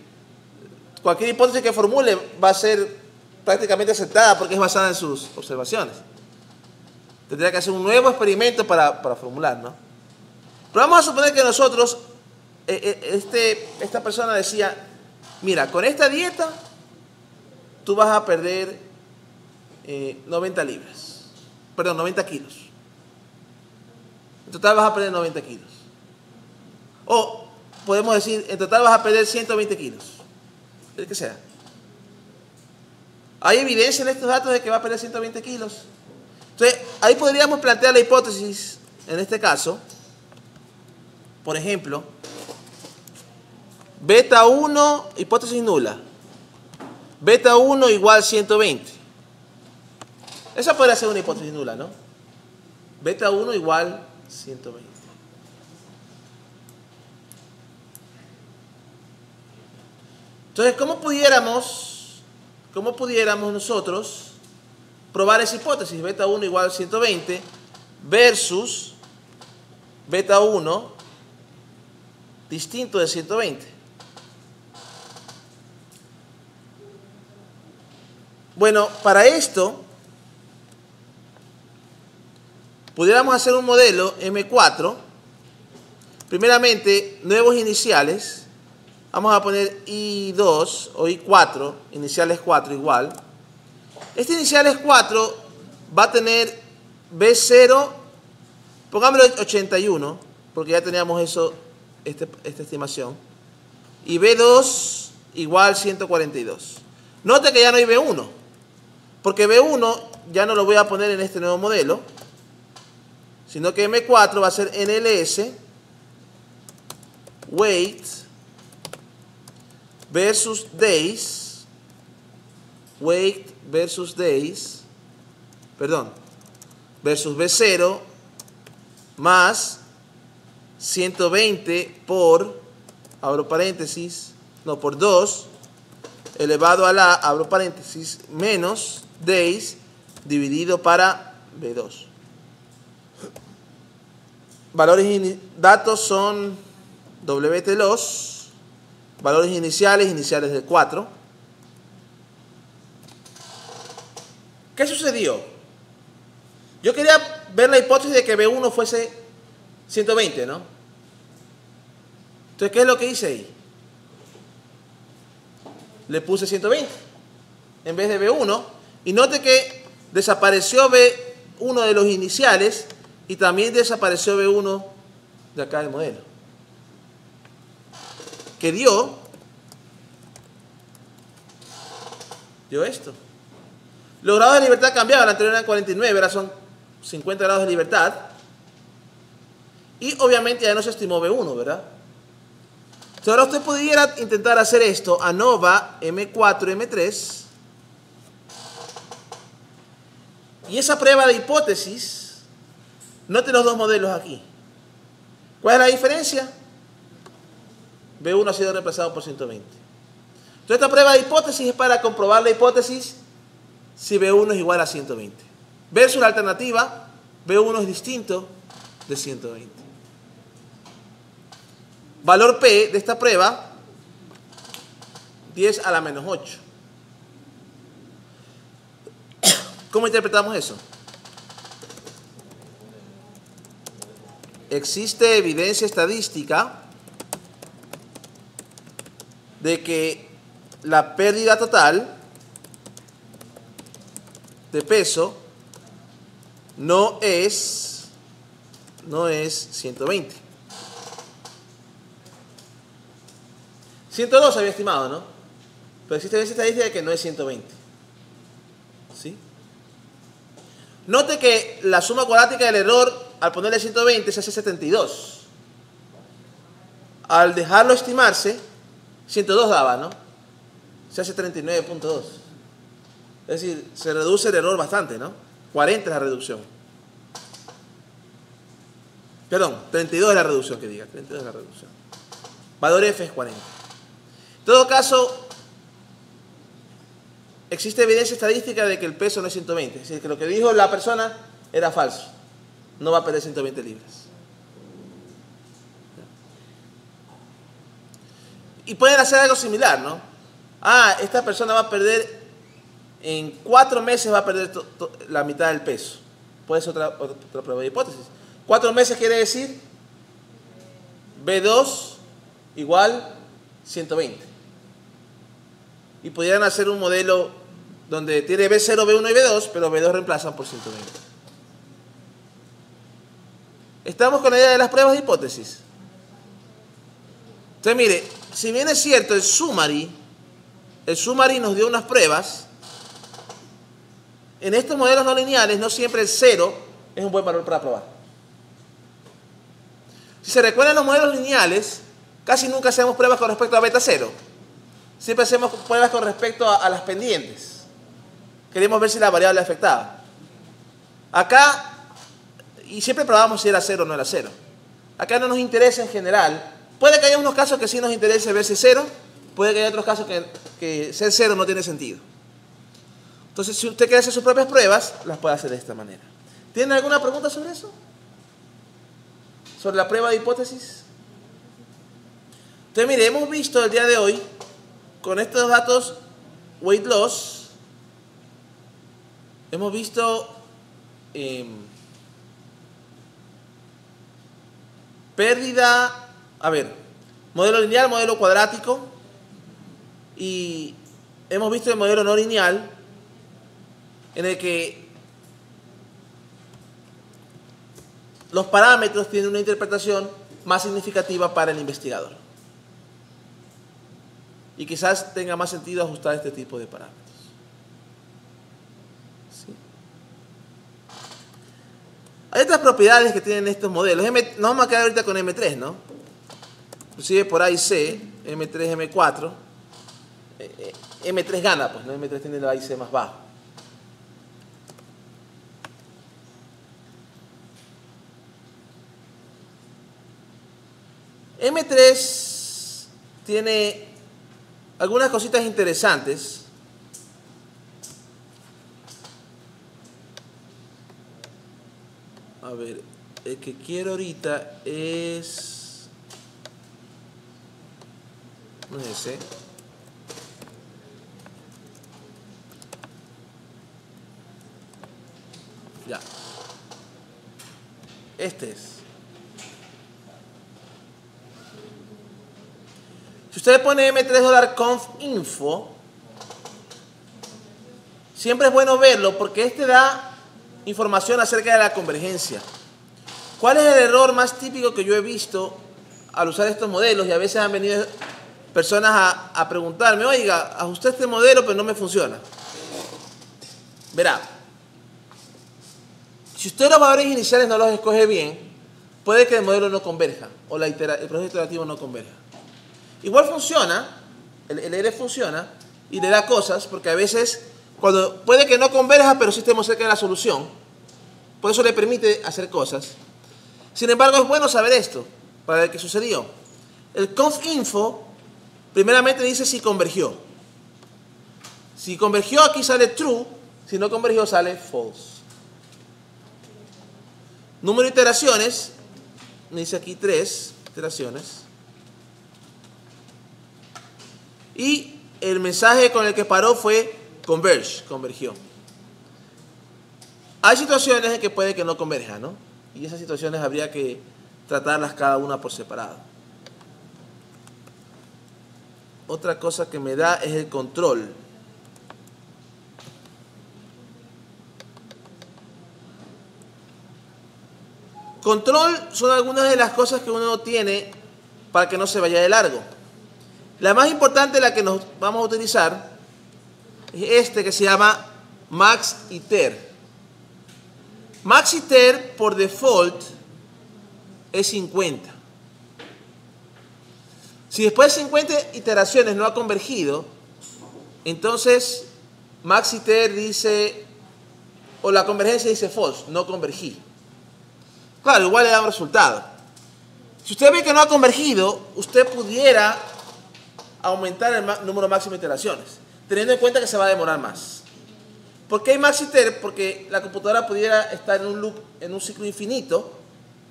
cualquier hipótesis que formule va a ser prácticamente aceptada porque es basada en sus observaciones. Tendría que hacer un nuevo experimento para formular, ¿no? Pero vamos a suponer que nosotros, esta persona decía, mira, con esta dieta tú vas a perder 90 libras, perdón, 90 kilos. En total vas a perder 90 kilos. O podemos decir, en total vas a perder 120 kilos. El que sea. ¿Hay evidencia en estos datos de que va a perder 120 kilos? Entonces, ahí podríamos plantear la hipótesis, en este caso, por ejemplo, beta 1, hipótesis nula. Beta 1 igual 120. Esa podría ser una hipótesis nula, ¿no? Beta 1 igual 120. Entonces, ¿cómo pudiéramos nosotros probar esa hipótesis? Beta 1 igual 120 versus beta 1 distinto de 120. Bueno, para esto pudiéramos hacer un modelo M4. Primeramente, nuevos iniciales. Vamos a poner I2 o I4, iniciales 4 igual. Este iniciales 4 va a tener B0, pongámoslo 81, porque ya teníamos eso, esta estimación. Y B2 igual 142. Note que ya no hay B1, porque B1 ya no lo voy a poner en este nuevo modelo, sino que M4 va a ser NLS, weight, versus days, weight versus days, versus B0 más 120 por, abro paréntesis, no, por 2, elevado a la, abro paréntesis, menos days dividido para B2. Datos son WT los, valores iniciales de 4. ¿Qué sucedió? Yo quería ver la hipótesis de que B1 fuese 120, ¿no? Entonces, ¿qué es lo que hice ahí? Le puse 120 en vez de B1 y note que desapareció B1 de los iniciales y también desapareció B1 de acá del modelo. Que dio esto. Los grados de libertad cambiaban, la anterior eran 49, ahora son 50 grados de libertad. Y obviamente ya no se estimó B1, ¿verdad? Entonces ahora usted pudiera intentar hacer esto, ANOVA, M4, M3. Y esa prueba de hipótesis, note los dos modelos aquí. ¿Cuál es la diferencia? B1 ha sido reemplazado por 120. Entonces esta prueba de hipótesis es para comprobar la hipótesis si B1 es igual a 120. Versus la alternativa, B1 es distinto de 120. Valor P de esta prueba, 10 a la menos 8. ¿Cómo interpretamos eso? existe evidencia estadística de que la pérdida total de peso no es 120. 102 había estimado, ¿no? Pero existe evidencia estadística de que no es 120. ¿Sí? Note que la suma cuadrática del error al ponerle 120 se hace 72. Al dejarlo estimarse, 102 daba, ¿no? Se hace 39.2. Es decir, se reduce el error bastante, ¿no? 40 es la reducción. Perdón, 32 es la reducción, que diga. 32 es la reducción. Valor F es 40. En todo caso, existe evidencia estadística de que el peso no es 120. Es decir, que lo que dijo la persona era falso. No va a perder 120 libras. Y pueden hacer algo similar, ¿no? Ah, esta persona va a perder, en 4 meses va a perder la mitad del peso. Puede ser otra prueba de hipótesis. 4 meses quiere decir B2 igual 120. Y pudieran hacer un modelo donde tiene B0, B1 y B2, pero B2 reemplazan por 120. Estamos con la idea de las pruebas de hipótesis. Entonces, mire, si bien es cierto, el summary nos dio unas pruebas, en estos modelos no lineales no siempre el 0 es un buen valor para probar. Si se recuerdan los modelos lineales, casi nunca hacemos pruebas con respecto a beta 0. Siempre hacemos pruebas con respecto a las pendientes. Queremos ver si la variable afectaba. Acá, y siempre probamos si era 0 o no era 0. Acá no nos interesa en general. Puede que haya unos casos que sí nos interese ver si es 0. Puede que haya otros casos que ser 0 no tiene sentido. Entonces, si usted quiere hacer sus propias pruebas, las puede hacer de esta manera. ¿Tienen alguna pregunta sobre eso? ¿Sobre la prueba de hipótesis? Entonces, mire, hemos visto el día de hoy, con estos datos weight loss, hemos visto pérdida, modelo lineal, modelo cuadrático, y hemos visto el modelo no lineal, en el que los parámetros tienen una interpretación más significativa para el investigador. Y quizás tenga más sentido ajustar este tipo de parámetros. ¿Sí? Hay otras propiedades que tienen estos modelos. Nos vamos a quedar ahorita con M3, ¿no? Inclusive por ahí C, M3, M4. M3 gana, pues, ¿no? M3 tiene el AIC más bajo. M3 tiene algunas cositas interesantes. A ver, el que quiero ahorita es... no es ese. Ya. Este es. Si usted pone M3$conf info, siempre es bueno verlo porque este da información acerca de la convergencia. ¿Cuál es el error más típico que yo he visto al usar estos modelos? Y a veces han venido personas a preguntarme, oiga, ajusté este modelo pero no me funciona. Verá, si usted los valores iniciales no los escoge bien, puede que el modelo no converja o el proceso iterativo no converja. Igual funciona, el R funciona y le da cosas, porque a veces puede que no converja, pero sí estemos cerca de la solución. Por eso le permite hacer cosas. Sin embargo, es bueno saber esto, para ver qué sucedió. El conf info, primeramente dice si convergió. Si convergió, aquí sale true. Si no convergió, sale false. Número de iteraciones, dice aquí 3 iteraciones. Y el mensaje con el que paró fue converge, convergió. Hay situaciones en que puede que no converja, ¿no? Y esas situaciones habría que tratarlas cada una por separado. Otra cosa que me da es el control. Control son algunas de las cosas que uno tiene para que no se vaya de largo. La más importante, la que nos vamos a utilizar, es este que se llama MaxIter. MaxIter por default es 50. Si después de 50 iteraciones no ha convergido, entonces MaxIter dice, o la convergencia dice false, no convergí. Claro, igual le da un resultado. Si usted ve que no ha convergido, usted pudiera aumentar el número máximo de iteraciones, teniendo en cuenta que se va a demorar más. ¿Por qué hay MaxIter? Porque la computadora pudiera estar en un loop, en un ciclo infinito,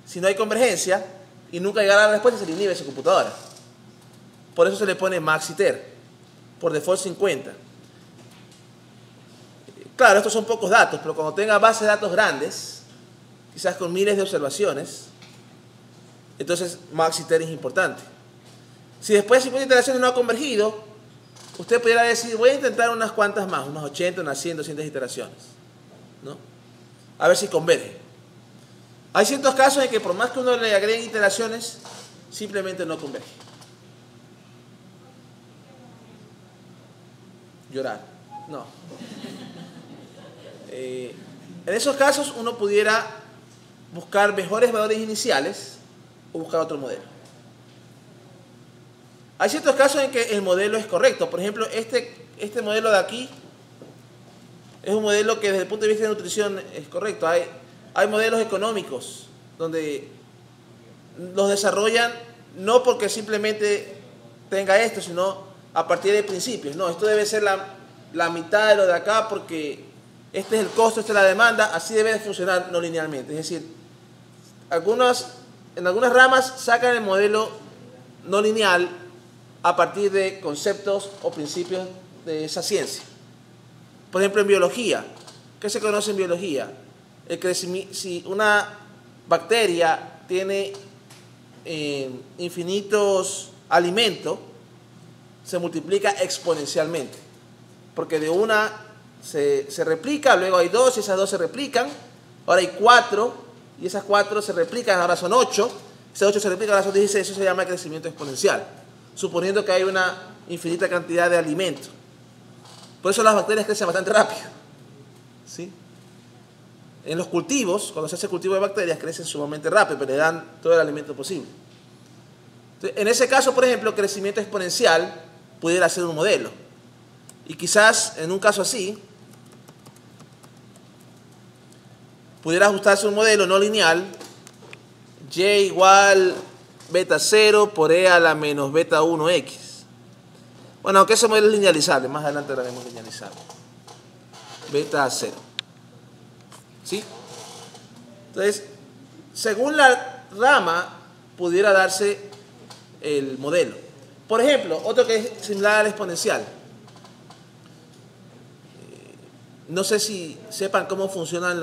si no hay convergencia, y nunca llegar a la respuesta, se le inhibe esa computadora. Por eso se le pone MaxIter, por default 50. Claro, estos son pocos datos, pero cuando tenga bases de datos grandes, quizás con miles de observaciones, entonces MaxIter es importante. Si después de 50 iteraciones no ha convergido, usted pudiera decir, voy a intentar unas cuantas más, unas 80, unas 100, 200 iteraciones, ¿no? A ver si converge. Hay ciertos casos en que por más que uno le agregue iteraciones, simplemente no converge. Llorar, no. En esos casos uno pudiera buscar mejores valores iniciales o buscar otro modelo. Hay ciertos casos en que el modelo es correcto. Por ejemplo, este modelo de aquí es un modelo que desde el punto de vista de nutrición es correcto. Hay modelos económicos donde los desarrollan no porque simplemente tenga esto, sino a partir de principios. No, esto debe ser la mitad de lo de acá porque este es el costo, esta es la demanda, así debe de funcionar no linealmente. Es decir, en algunas ramas sacan el modelo no lineal a partir de conceptos o principios de esa ciencia. Por ejemplo, en biología, ¿qué se conoce en biología? Si una bacteria tiene infinitos alimentos, se multiplica exponencialmente, porque de una se replica, luego hay dos y esas dos se replican, ahora hay cuatro y esas cuatro se replican, ahora son 8, esas 8 se replican, ahora son 16, eso se llama crecimiento exponencial, suponiendo que hay una infinita cantidad de alimentos. Por eso las bacterias crecen bastante rápido, ¿sí? En los cultivos, cuando se hace cultivo de bacterias, crecen sumamente rápido, pero le dan todo el alimento posible. Entonces, en ese caso, por ejemplo, crecimiento exponencial pudiera ser un modelo. Y quizás, en un caso así, pudiera ajustarse un modelo no lineal, y igual beta 0 por e a la menos beta 1x. Bueno, aunque ese modelo es linealizable, más adelante lo haremos linealizable. Beta 0. ¿Sí? Entonces, según la rama, pudiera darse el modelo. Por ejemplo, otro que es similar al exponencial. No sé si sepan cómo funcionan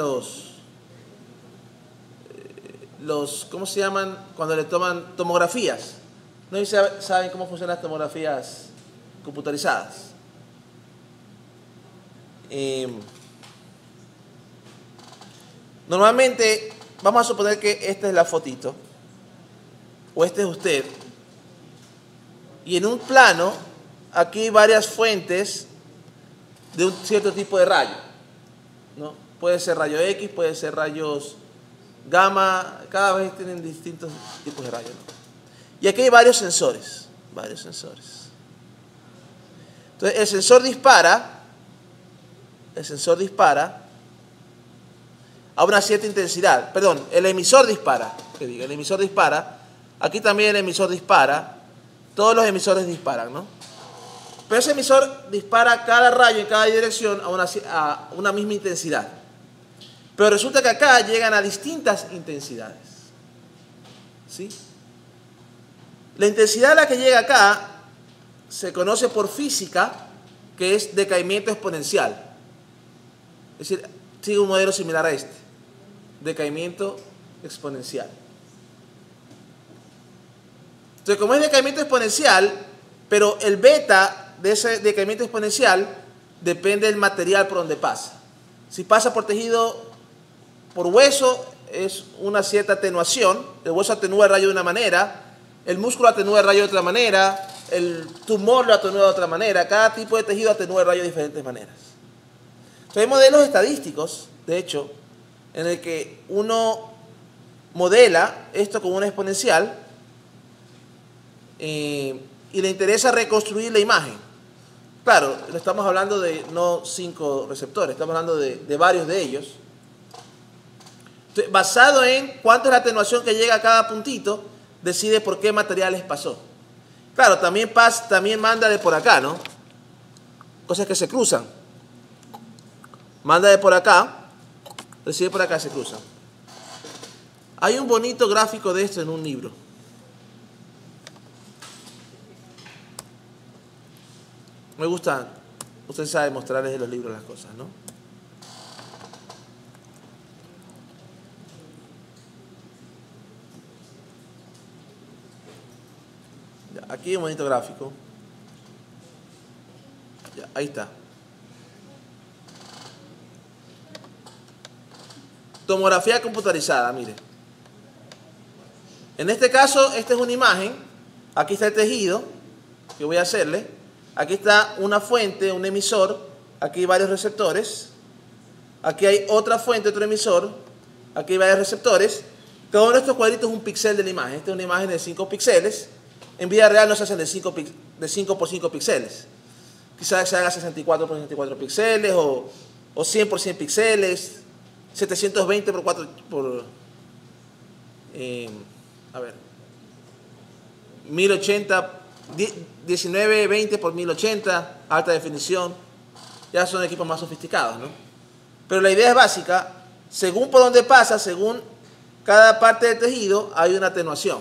¿cómo se llaman? Cuando le toman tomografías. No sé si saben cómo funcionan las tomografías computarizadas. Normalmente, vamos a suponer que esta es la fotito, o este es usted, y en un plano, aquí hay varias fuentes de un cierto tipo de rayo, ¿no? Puede ser rayo X, puede ser rayos gamma, cada vez tienen distintos tipos de rayos, ¿no? Y aquí hay varios sensores. Entonces, el sensor dispara a una cierta intensidad. Perdón, el emisor dispara. El emisor dispara. Aquí también el emisor dispara. Todos los emisores disparan, ¿no? Pero ese emisor dispara cada rayo en cada dirección a una misma intensidad. Pero resulta que acá llegan a distintas intensidades. ¿Sí? La intensidad a la que llega acá se conoce por física, que es decaimiento exponencial. Es decir, sigue un modelo similar a este. Decaimiento exponencial. Entonces, como es decaimiento exponencial, pero el beta de ese decaimiento exponencial depende del material por donde pasa. Si pasa por tejido, por hueso, es una cierta atenuación. El hueso atenúa el rayo de una manera, el músculo atenúa el rayo de otra manera, el tumor lo atenúa de otra manera. Cada tipo de tejido atenúa el rayo de diferentes maneras. Entonces, hay modelos estadísticos, de hecho, en el que uno modela esto con una exponencial y le interesa reconstruir la imagen. Claro, estamos hablando de no 5 receptores, estamos hablando de varios de ellos. Entonces, basado en cuánto es la atenuación que llega a cada puntito, decide por qué materiales pasó. Claro, también manda de por acá, ¿no? Cosas que se cruzan. Manda de por acá, recibe por acá, se cruzan. Hay un bonito gráfico de esto en un libro. Me gusta, usted sabe mostrarles de los libros las cosas, ¿no? Ya, aquí hay un bonito gráfico. Ya, ahí está. Tomografía computarizada, mire. En este caso, esta es una imagen. Aquí está el tejido que voy a hacerle. Aquí está una fuente, un emisor. Aquí hay varios receptores. Aquí hay otra fuente, otro emisor. Aquí hay varios receptores. Cada uno de estos cuadritos es un píxel de la imagen. Esta es una imagen de 5 píxeles. En vida real no se hacen de 5 por 5 píxeles. Quizás se haga 64 por 64 píxeles o 100 por 100 píxeles. 720 por 4 por 1080, 1920 por 1080, alta definición. Ya son equipos más sofisticados, ¿no? Pero la idea es básica. Según por dónde pasa, según cada parte del tejido, hay una atenuación.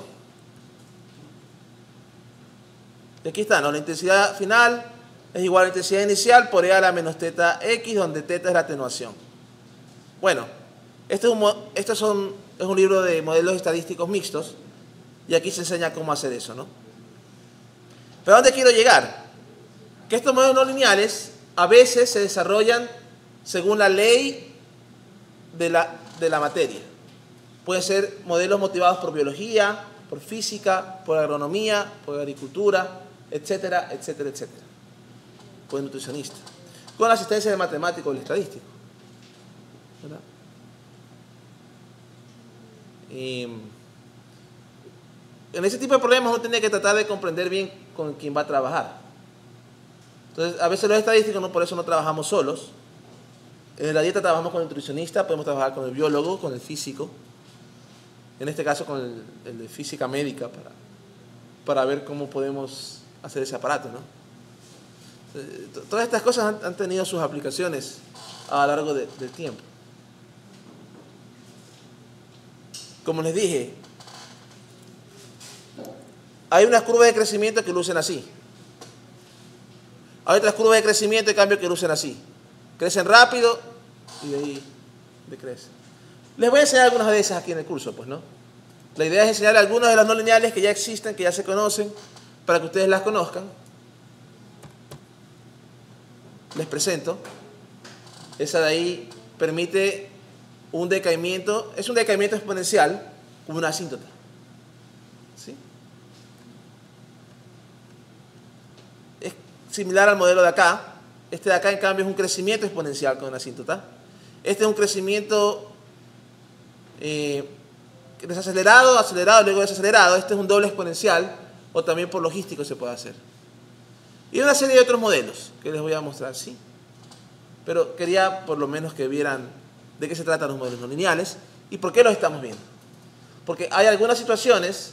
Y aquí está, ¿no? La intensidad final es igual a la intensidad inicial por E a la menos teta X, donde teta es la atenuación. Bueno, es un libro de modelos estadísticos mixtos y aquí se enseña cómo hacer eso, ¿no? ¿Pero a dónde quiero llegar? Que estos modelos no lineales a veces se desarrollan según la ley de la materia. Pueden ser modelos motivados por biología, por física, por agronomía, por agricultura, etcétera, etcétera, etcétera. Por nutricionista. Con la asistencia del matemático o del estadístico. ¿Verdad? En ese tipo de problemas uno tiene que tratar de comprender bien con quién va a trabajar. Entonces, a veces los estadísticos por eso no trabajamos solos. En la dieta trabajamos con el nutricionista, podemos trabajar con el biólogo, con el físico. En este caso con el de física médica para ver cómo podemos hacer ese aparato, ¿no? Todas estas cosas han tenido sus aplicaciones a lo largo del tiempo. Como les dije, hay unas curvas de crecimiento que lucen así. Hay otras curvas de crecimiento, en cambio, que lucen así. Crecen rápido y de ahí decrecen. Les voy a enseñar algunas de esas aquí en el curso, pues, ¿no? La idea es enseñar algunas de las no lineales que ya existen, que ya se conocen, para que ustedes las conozcan. Les presento. Esa de ahí permite un decaimiento, es un decaimiento exponencial como una asíntota. ¿Sí? Es similar al modelo de acá. Este de acá, en cambio, es un crecimiento exponencial con una asíntota. Este es un crecimiento desacelerado, acelerado, luego desacelerado. Este es un doble exponencial, o también por logístico se puede hacer. Y una serie de otros modelos que les voy a mostrar, sí. Pero quería por lo menos que vieran de qué se tratan los modelos no lineales y por qué los estamos viendo. Porque hay algunas situaciones,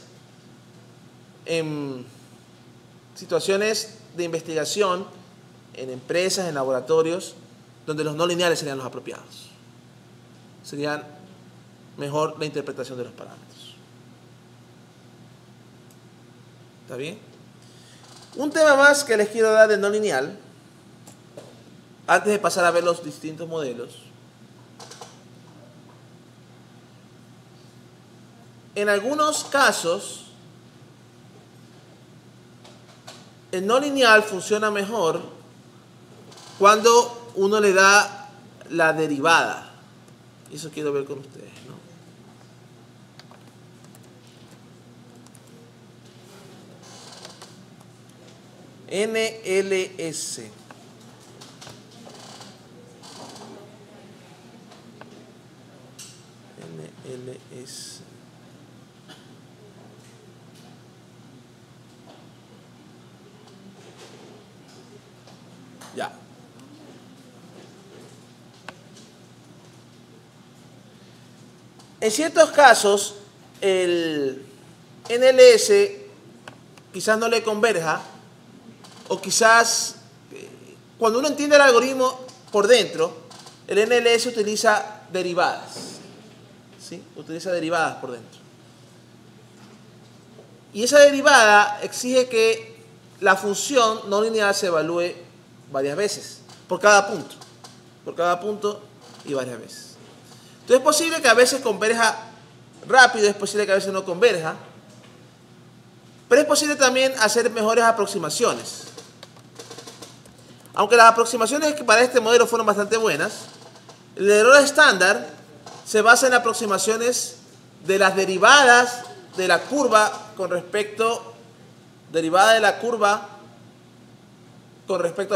situaciones de investigación en empresas, en laboratorios, donde los no lineales serían los apropiados. Serían mejor la interpretación de los parámetros. ¿Está bien? Un tema más que les quiero dar de no lineal, antes de pasar a ver los distintos modelos. En algunos casos, el no lineal funciona mejor cuando uno le da la derivada. Eso quiero ver con ustedes, ¿no? NLS. NLS. Ya. En ciertos casos, el NLS quizás no le converja, o quizás cuando uno entiende el algoritmo por dentro, el NLS utiliza derivadas. ¿Sí? Utiliza derivadas por dentro. Y esa derivada exige que la función no lineal se evalúe varias veces, por cada punto y varias veces. Entonces es posible que a veces converja rápido, es posible que a veces no converja, pero es posible también hacer mejores aproximaciones. Aunque las aproximaciones que para este modelo fueron bastante buenas, el error estándar se basa en aproximaciones de las derivadas de la curva con respecto a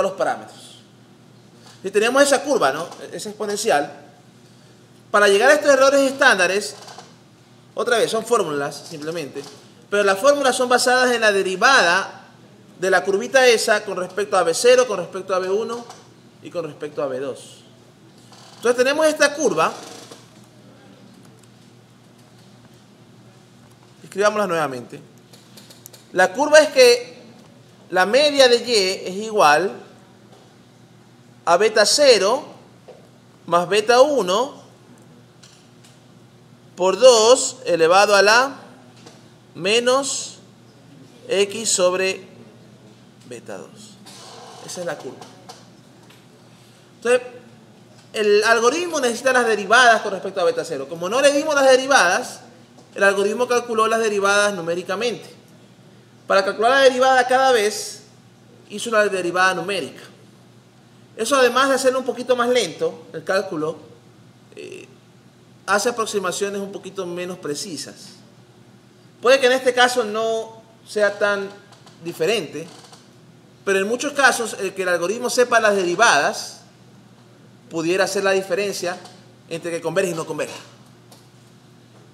los parámetros. Si tenemos esa curva, ¿no? Esa exponencial, para llegar a estos errores estándares, otra vez, son fórmulas simplemente, pero las fórmulas son basadas en la derivada de la curvita esa con respecto a B0, con respecto a B1 y con respecto a B2. Entonces tenemos esta curva. Escribámosla nuevamente. La curva es que la media de Y es igual a beta 0 más beta 1 por 2 elevado a la menos X sobre beta 2. Esa es la curva. Entonces, el algoritmo necesita las derivadas con respecto a beta 0. Como no le dimos las derivadas, el algoritmo calculó las derivadas numéricamente. Para calcular la derivada cada vez, hizo una derivada numérica. Eso, además de hacerlo un poquito más lento, el cálculo, hace aproximaciones un poquito menos precisas. Puede que en este caso no sea tan diferente, pero en muchos casos el que el algoritmo sepa las derivadas pudiera hacer la diferencia entre que converge y no converja.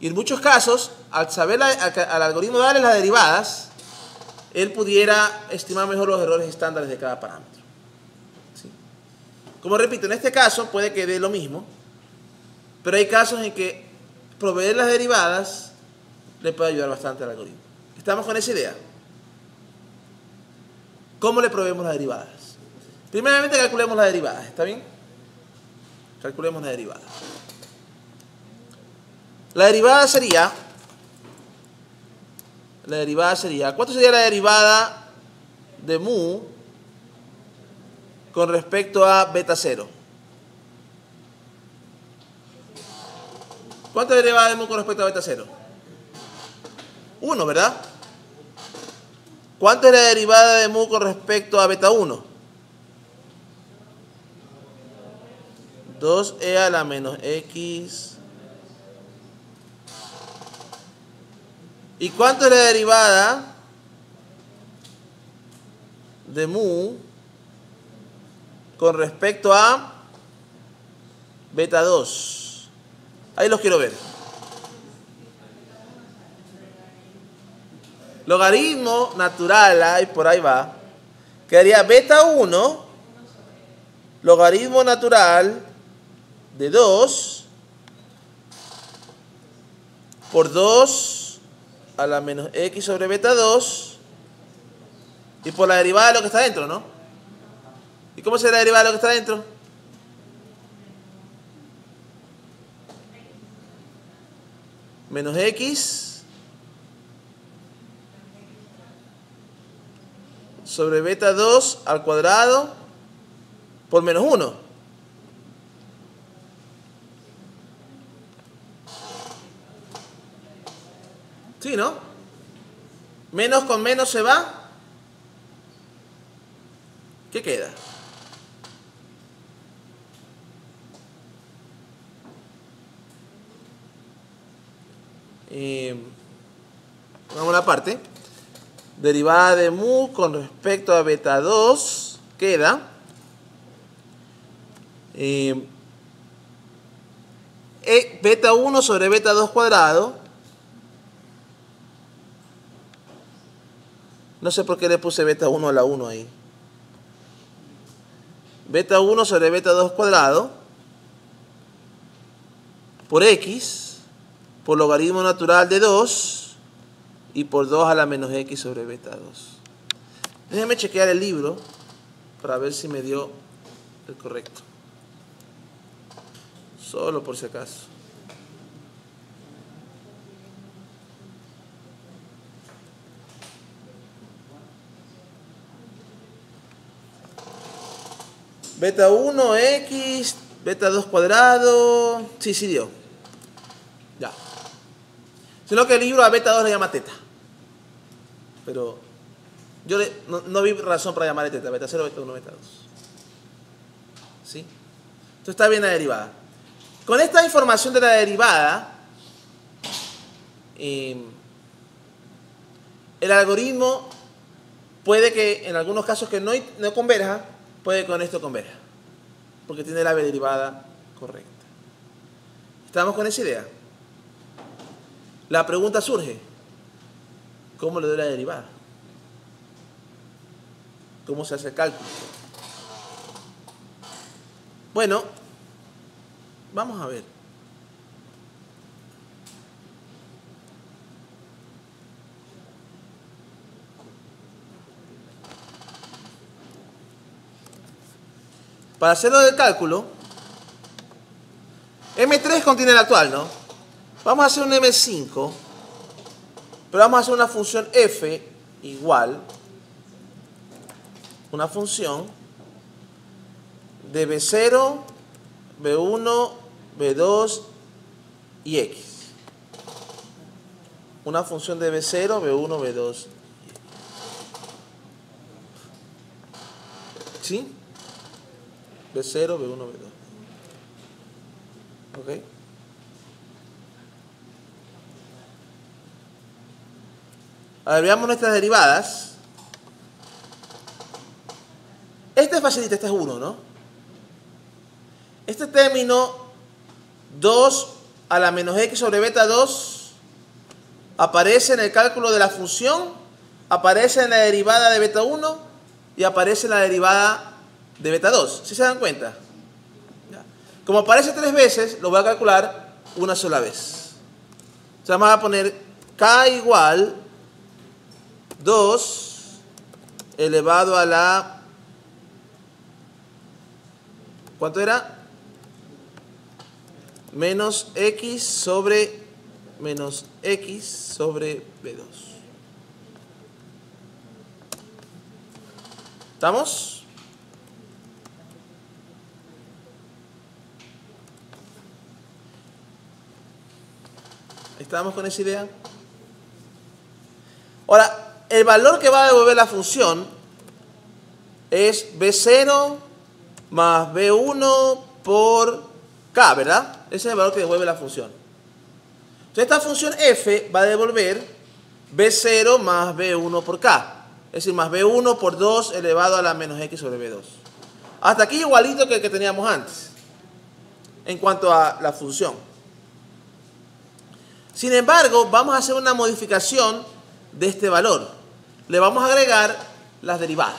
Y en muchos casos, al saber al algoritmo darle las derivadas, él pudiera estimar mejor los errores estándares de cada parámetro. ¿Sí? Como repito, en este caso puede que dé lo mismo, pero hay casos en que proveer las derivadas le puede ayudar bastante al algoritmo. ¿Estamos con esa idea? ¿Cómo le proveemos las derivadas? Primeramente calculemos las derivadas, ¿está bien? Calculemos las derivadas. La derivada sería, ¿cuánto sería la derivada de mu con respecto a beta 0? ¿Cuánto es la derivada de mu con respecto a beta 0? 1, ¿verdad? ¿Cuánto es la derivada de mu con respecto a beta 1? 2e a la menos x. ¿Y cuánto es la derivada de mu con respecto a beta 2? Ahí los quiero ver. Logaritmo natural, ahí por ahí va, quedaría beta 1, logaritmo natural de 2 por 2 a la menos x sobre beta 2 y por la derivada de lo que está dentro, ¿no? ¿Y cómo será la derivada de lo que está dentro? Menos x sobre beta 2 al cuadrado por menos 1. ¿Sí, no? Menos con menos se va ¿Qué queda? Vamos a la parte. Derivada de mu con respecto a beta 2 queda beta 1 sobre beta 2 cuadrado. No sé por qué le puse beta 1 a la 1 ahí. Beta 1 sobre beta 2 cuadrado por x por logaritmo natural de 2 y por 2 a la menos x sobre beta 2. Déjenme chequear el libro para ver si me dio el correcto. Solo por si acaso. Beta 1, x, beta 2 cuadrado. Sí, sí dio. Ya. Sino que el libro a beta 2 le llama teta. Pero yo no vi razón para llamarle teta. Beta 0, beta 1, beta 2. ¿Sí? Entonces está bien la derivada. Con esta información de la derivada, el algoritmo puede que en algunos casos que no converja, puede que con esto converja. Porque tiene la derivada correcta. ¿Estamos con esa idea? La pregunta surge, ¿cómo le doy la derivada? ¿Cómo se hace el cálculo? Bueno, vamos a ver. Para hacerlo del cálculo, M3 contiene el actual, ¿no? Vamos a hacer un M5, pero vamos a hacer una función f igual, una función de B0, B1, B2 y X. Una función de B0, B1, B2 y X. ¿Sí? B0, B1, B2. ¿Ok? A ver, veamos nuestras derivadas. Este es facilita, este es 1, ¿no? Este término 2 a la menos x sobre beta 2 aparece en el cálculo de la función, aparece en la derivada de beta 1 y aparece en la derivada de beta 2. ¿Sí se dan cuenta? Ya. Como aparece 3 veces, lo voy a calcular una sola vez. O sea, vamos a poner k igual 2 elevado a la... ¿Cuánto era? Menos x sobre menos x sobre b2. ¿Estamos? ¿Estamos con esa idea? Ahora, el valor que va a devolver la función es b0 más b1 por k, ¿verdad? Ese es el valor que devuelve la función. Entonces esta función f va a devolver b0 más b1 por k. Es decir, más b1 por 2 elevado a la menos x sobre b2. Hasta aquí igualito que el que teníamos antes, en cuanto a la función. Sin embargo, vamos a hacer una modificación de este valor. Le vamos a agregar las derivadas.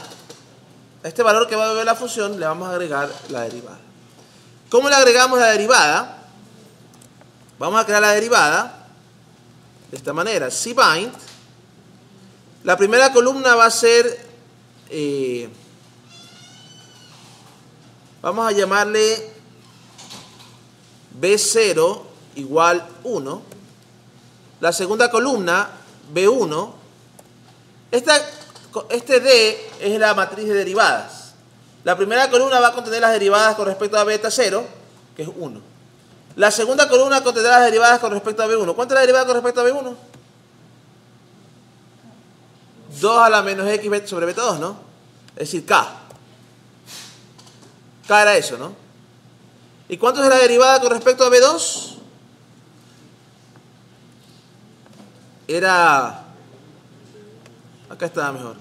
A este valor que va a devolver la función le vamos a agregar la derivada. ¿Cómo le agregamos la derivada? Vamos a crear la derivada de esta manera. cbind. La primera columna va a ser, vamos a llamarle b0 igual 1. La segunda columna, b1. Este D es la matriz de derivadas. La primera columna va a contener las derivadas con respecto a beta 0, que es 1. La segunda columna contendrá las derivadas con respecto a B1. ¿Cuánto es la derivada con respecto a B1? 2 a la menos x sobre beta 2, ¿no? Es decir, K. K era eso, ¿no? ¿Y cuánto es la derivada con respecto a B2? Era... Acá estaba mejor.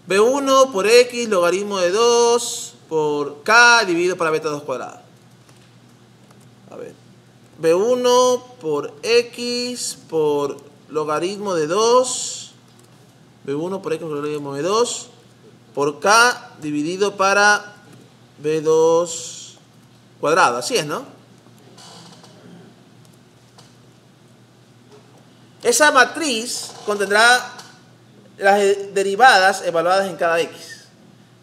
B1 por X logaritmo de 2 por K dividido para beta 2 cuadrada. A ver. B1 por X por logaritmo de 2. B1 por X por logaritmo de 2 por K dividido para B2 cuadrado. Así es, ¿no? Esa matriz contendrá las derivadas evaluadas en cada X.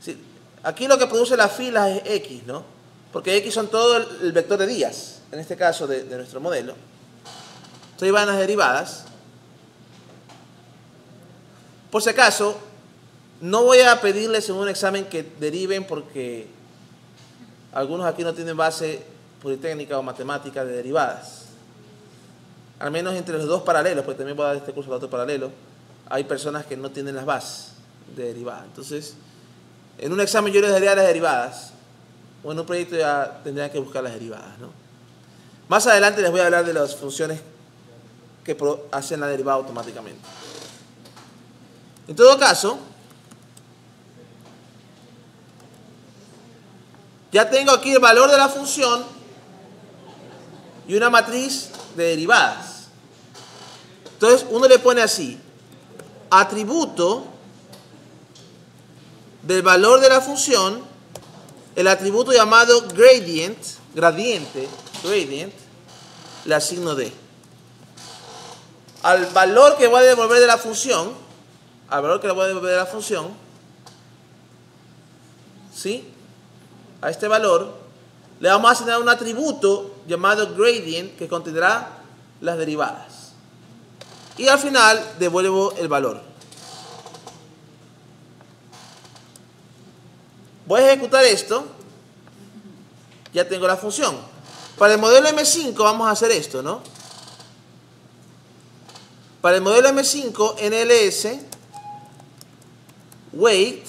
¿Sí? Aquí lo que produce las filas es X, ¿no? Porque X son todo el vector de Díaz, en este caso de nuestro modelo. Entonces ahí van las derivadas. Por si acaso, no voy a pedirles en un examen que deriven porque algunos aquí no tienen base politécnica o matemática de derivadas. Al menos entre los dos paralelos, porque también voy a dar este curso de otro paralelo, hay personas que no tienen las bases de derivadas. Entonces, en un examen yo les daría las derivadas, o en un proyecto ya tendrían que buscar las derivadas, ¿no? Más adelante les voy a hablar de las funciones que hacen la derivada automáticamente. En todo caso, ya tengo aquí el valor de la función y una matriz de derivadas. Entonces uno le pone así: atributo del valor de la función, el atributo llamado gradiente, le asigno D. Al valor que voy a devolver de la función, ¿sí? A este valor le vamos a asignar un atributo llamado gradient que contendrá las derivadas. Y al final devuelvo el valor. Voy a ejecutar esto. Ya tengo la función. Para el modelo M5 vamos a hacer esto, ¿no? Para el modelo M5, NLS, weight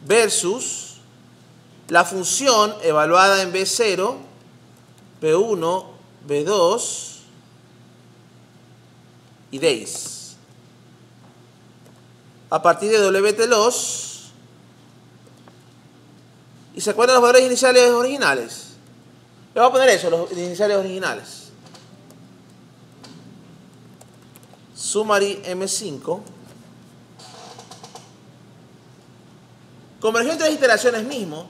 versus la función evaluada en B0, B1, B2 y days. A partir de wtLoss. ¿Y se acuerdan los valores iniciales originales? Le voy a poner eso, los iniciales originales. Summary M5. Convergió en 3 iteraciones mismo.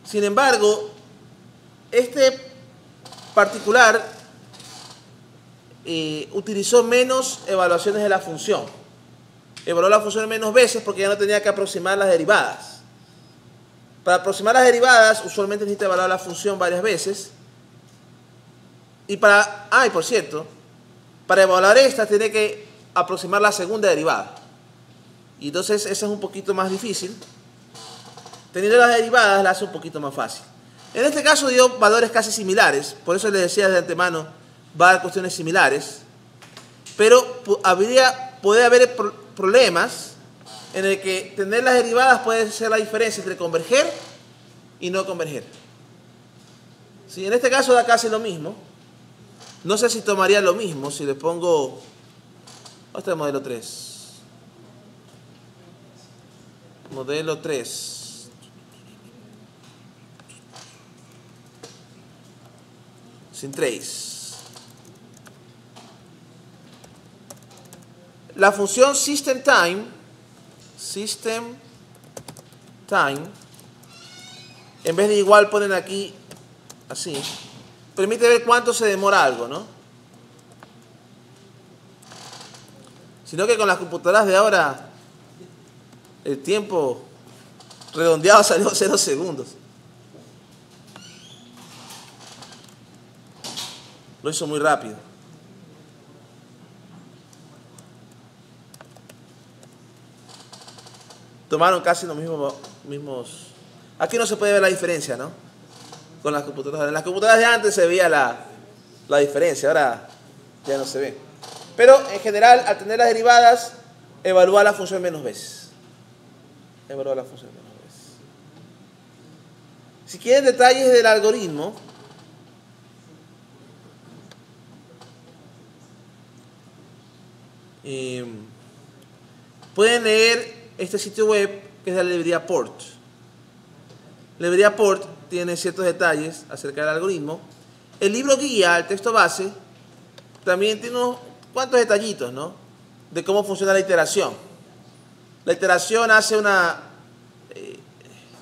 Sin embargo, este particular utilizó menos evaluaciones de la función. Evaluó la función menos veces porque ya no tenía que aproximar las derivadas. Para aproximar las derivadas, usualmente necesita evaluar la función varias veces. Y por cierto, para evaluar esta tiene que aproximar la segunda derivada. Y entonces esa es un poquito más difícil. Teniendo las derivadas la hace un poquito más fácil. En este caso dio valores casi similares. Por eso les decía de antemano, va a dar cuestiones similares. Pero puede haber problemas en el que tener las derivadas puede ser la diferencia entre converger y no converger. Si en este caso da casi lo mismo. No sé si tomaría lo mismo si le pongo... Este es el modelo 3. Modelo 3. Sin trace. La función system_time, en vez de igual ponen aquí así, permite ver cuánto se demora algo, ¿no? Sino que con las computadoras de ahora el tiempo redondeado salió 0 segundos. Lo hizo muy rápido. Tomaron casi los mismos... Aquí no se puede ver la diferencia, ¿no? Con las computadoras. En las computadoras de antes se veía la diferencia, ahora ya no se ve. Pero en general, al tener las derivadas, evalúa la función menos veces. evalúa la función menos b. Si quieren detalles del algoritmo, pueden leer este sitio web que es la librería Port. La librería Port tiene ciertos detalles acerca del algoritmo. El libro guía, el texto base, también tiene unos cuantos detallitos, ¿no?, de cómo funciona la iteración. La iteración hace una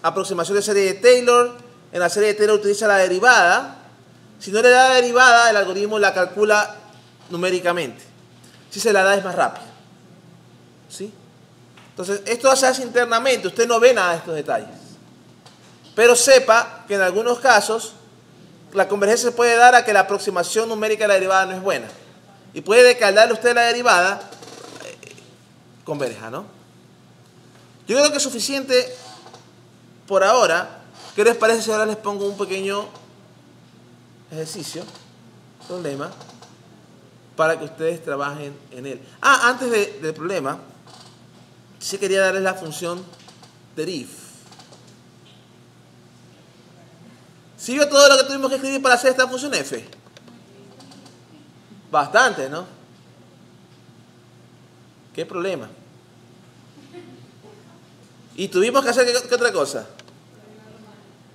aproximación de serie de Taylor. En la serie de Taylor utiliza la derivada. Si no le da la derivada, el algoritmo la calcula numéricamente. Si se la da, es más rápido. ¿Sí? Entonces, esto se hace internamente. Usted no ve nada de estos detalles. Pero sepa que en algunos casos la convergencia se puede dar a que la aproximación numérica de la derivada no es buena. Y puede decaldarle usted la derivada, converja, ¿no? Yo creo que es suficiente por ahora. ¿Qué les parece si ahora les pongo un pequeño ejercicio, problema, para que ustedes trabajen en él? Antes del problema, sí quería darles la función deriv. ¿Sí vio todo lo que tuvimos que escribir para hacer esta función f? Bastante, ¿no? ¿Qué problema? Y tuvimos que hacer ¿qué otra cosa?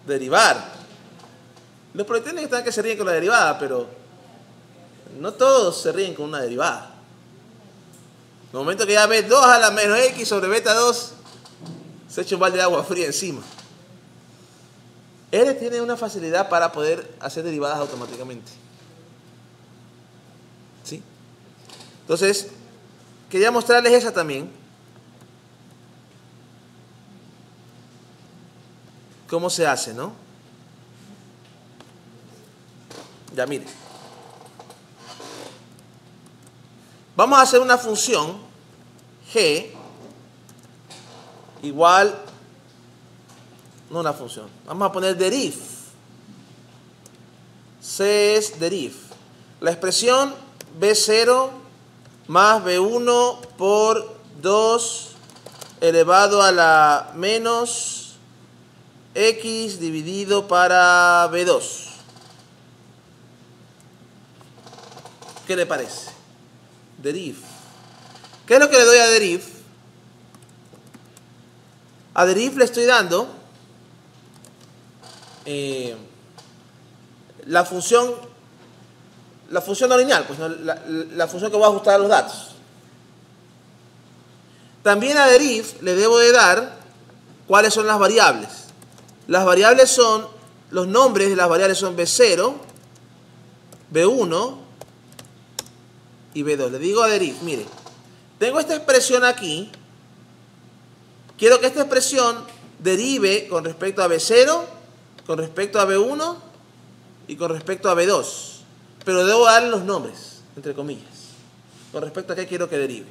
Derivar. Los proyectiles están que se ríen con la derivada, pero no todos se ríen con una derivada. En el momento que ya ves 2 a la menos x sobre beta 2, se echa un balde de agua fría encima. R tiene una facilidad para poder hacer derivadas automáticamente. ¿Sí? Entonces, quería mostrarles esa también. ¿Cómo se hace, no? Ya, mire. Vamos a hacer una función g igual, no una función, vamos a poner deriv. C es deriv. La expresión b0 más b1 por 2 elevado a la menos x dividido para b2. ¿Qué le parece? Deriv. ¿Qué es lo que le doy a deriv? A deriv le estoy dando la función no lineal, pues, ¿no? La función que voy a ajustar a los datos. También a deriv le debo de dar cuáles son las variables. Las variables son, los nombres de las variables son b0, b1 y b2. Le digo a deriv, mire, tengo esta expresión aquí, quiero que esta expresión derive con respecto a b0, con respecto a b1 y con respecto a b2, pero debo darle los nombres, entre comillas, con respecto a qué quiero que derive.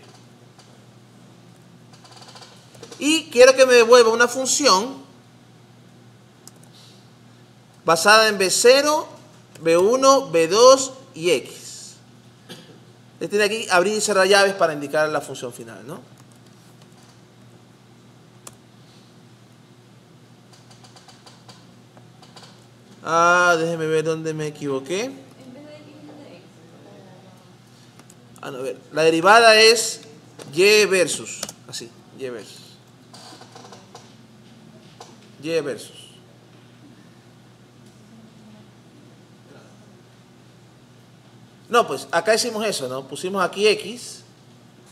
Y quiero que me devuelva una función basada en b0, b1, b2 y x. Le tiene aquí abrir y cerrar llaves para indicar la función final, ¿no? Déjeme ver dónde me equivoqué. No, a ver. La derivada es y versus. Así, y versus. Y versus. No, pues acá hicimos eso, ¿no? Pusimos aquí x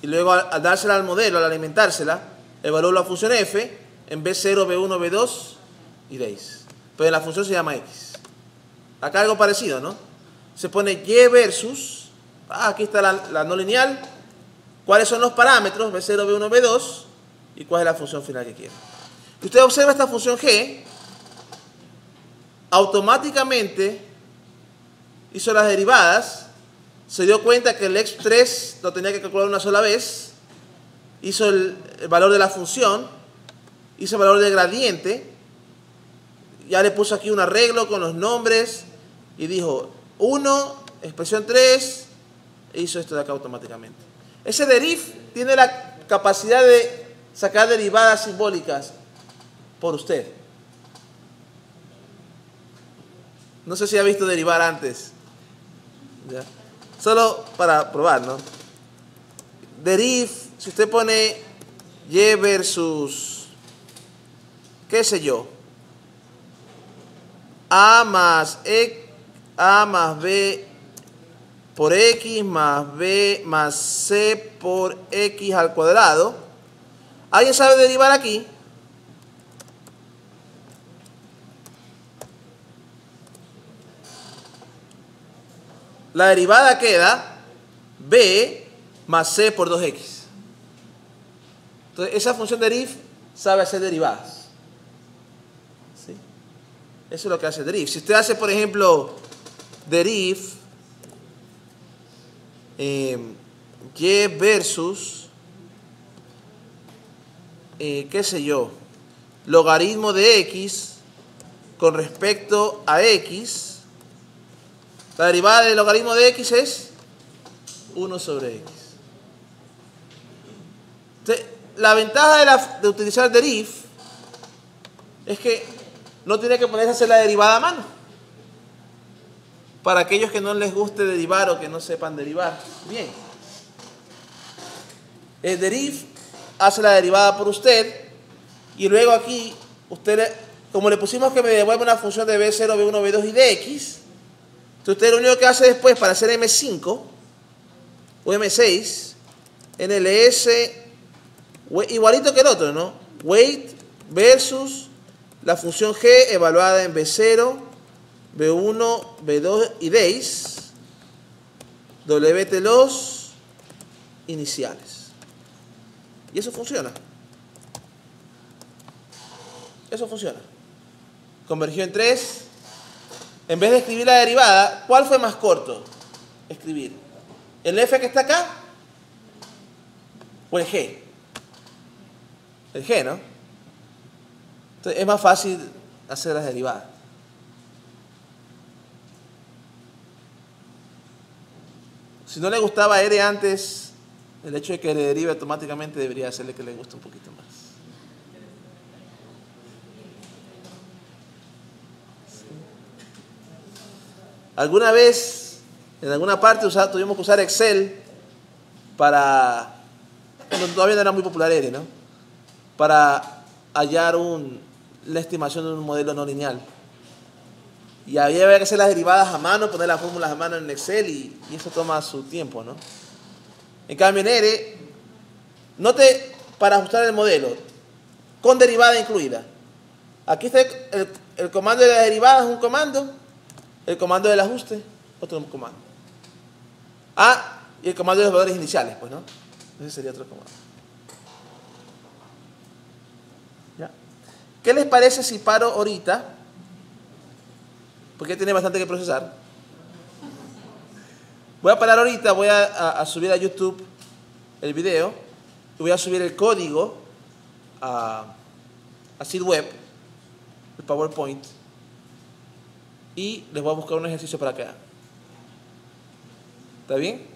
y luego al dársela al modelo, al alimentársela, evaluó la función f en b0, b1, b2 y b. Pero en la función se llama x. Acá algo parecido, ¿no? Se pone y versus, aquí está la no lineal, cuáles son los parámetros, b0, b1, b2 y cuál es la función final que quiero. Y usted observa esta función g, automáticamente hizo las derivadas, se dio cuenta que el x3 lo tenía que calcular una sola vez, hizo el valor de la función, hizo el valor del gradiente, ya le puso aquí un arreglo con los nombres y dijo 1, expresión 3, e hizo esto de acá automáticamente. Ese deriv tiene la capacidad de sacar derivadas simbólicas por usted. No sé si ha visto derivar antes. ¿Ya? Solo para probar, ¿no? Deriv, si usted pone Y versus, qué sé yo, A más B por X más B más C por X al cuadrado. ¿Alguien sabe derivar aquí? La derivada queda B más C por 2X. Entonces, esa función deriv sabe hacer derivadas. ¿Sí? Eso es lo que hace deriv. Si usted hace, por ejemplo, deriv Y versus, qué sé yo, logaritmo de X con respecto a X, la derivada del logaritmo de X es 1 sobre X. Entonces, la ventaja de utilizar deriv es que no tiene que ponerse a hacer la derivada a mano. Para aquellos que no les guste derivar o que no sepan derivar. Bien. El deriv hace la derivada por usted y luego aquí, como le pusimos que me devuelve una función de B0, B1, B2 y de X, entonces usted lo único que hace después para hacer M5 o M6, NLS, igualito que el otro, ¿no? Weight versus la función G evaluada en B0, B1, B2 y days, WT los iniciales. Y eso funciona. Eso funciona. Convergió en 3. En vez de escribir la derivada, ¿cuál fue más corto? Escribir el F que está acá o el G. El G, ¿no? Entonces es más fácil hacer las derivadas. Si no le gustaba R antes, el hecho de que le derive automáticamente debería hacerle que le guste un poquito más. ¿Sí? Alguna vez, en alguna parte tuvimos que usar Excel para, cuando todavía no era muy popular R, ¿no? Para hallar la estimación de un modelo no lineal. Y había que hacer las derivadas a mano, poner las fórmulas a mano en Excel y eso toma su tiempo, ¿no? En cambio en R, note para ajustar el modelo, con derivada incluida. Aquí está el comando de la derivada, es un comando, el comando del ajuste, otro comando. Y el comando de los valores iniciales, pues, ¿no? Ese sería otro comando. ¿Ya? ¿Qué les parece si paro ahorita? Porque tiene bastante que procesar. Voy a parar ahorita, voy a subir a YouTube el video y voy a subir el código a SeedWeb, el PowerPoint, y les voy a buscar un ejercicio para que hagan. ¿Está bien?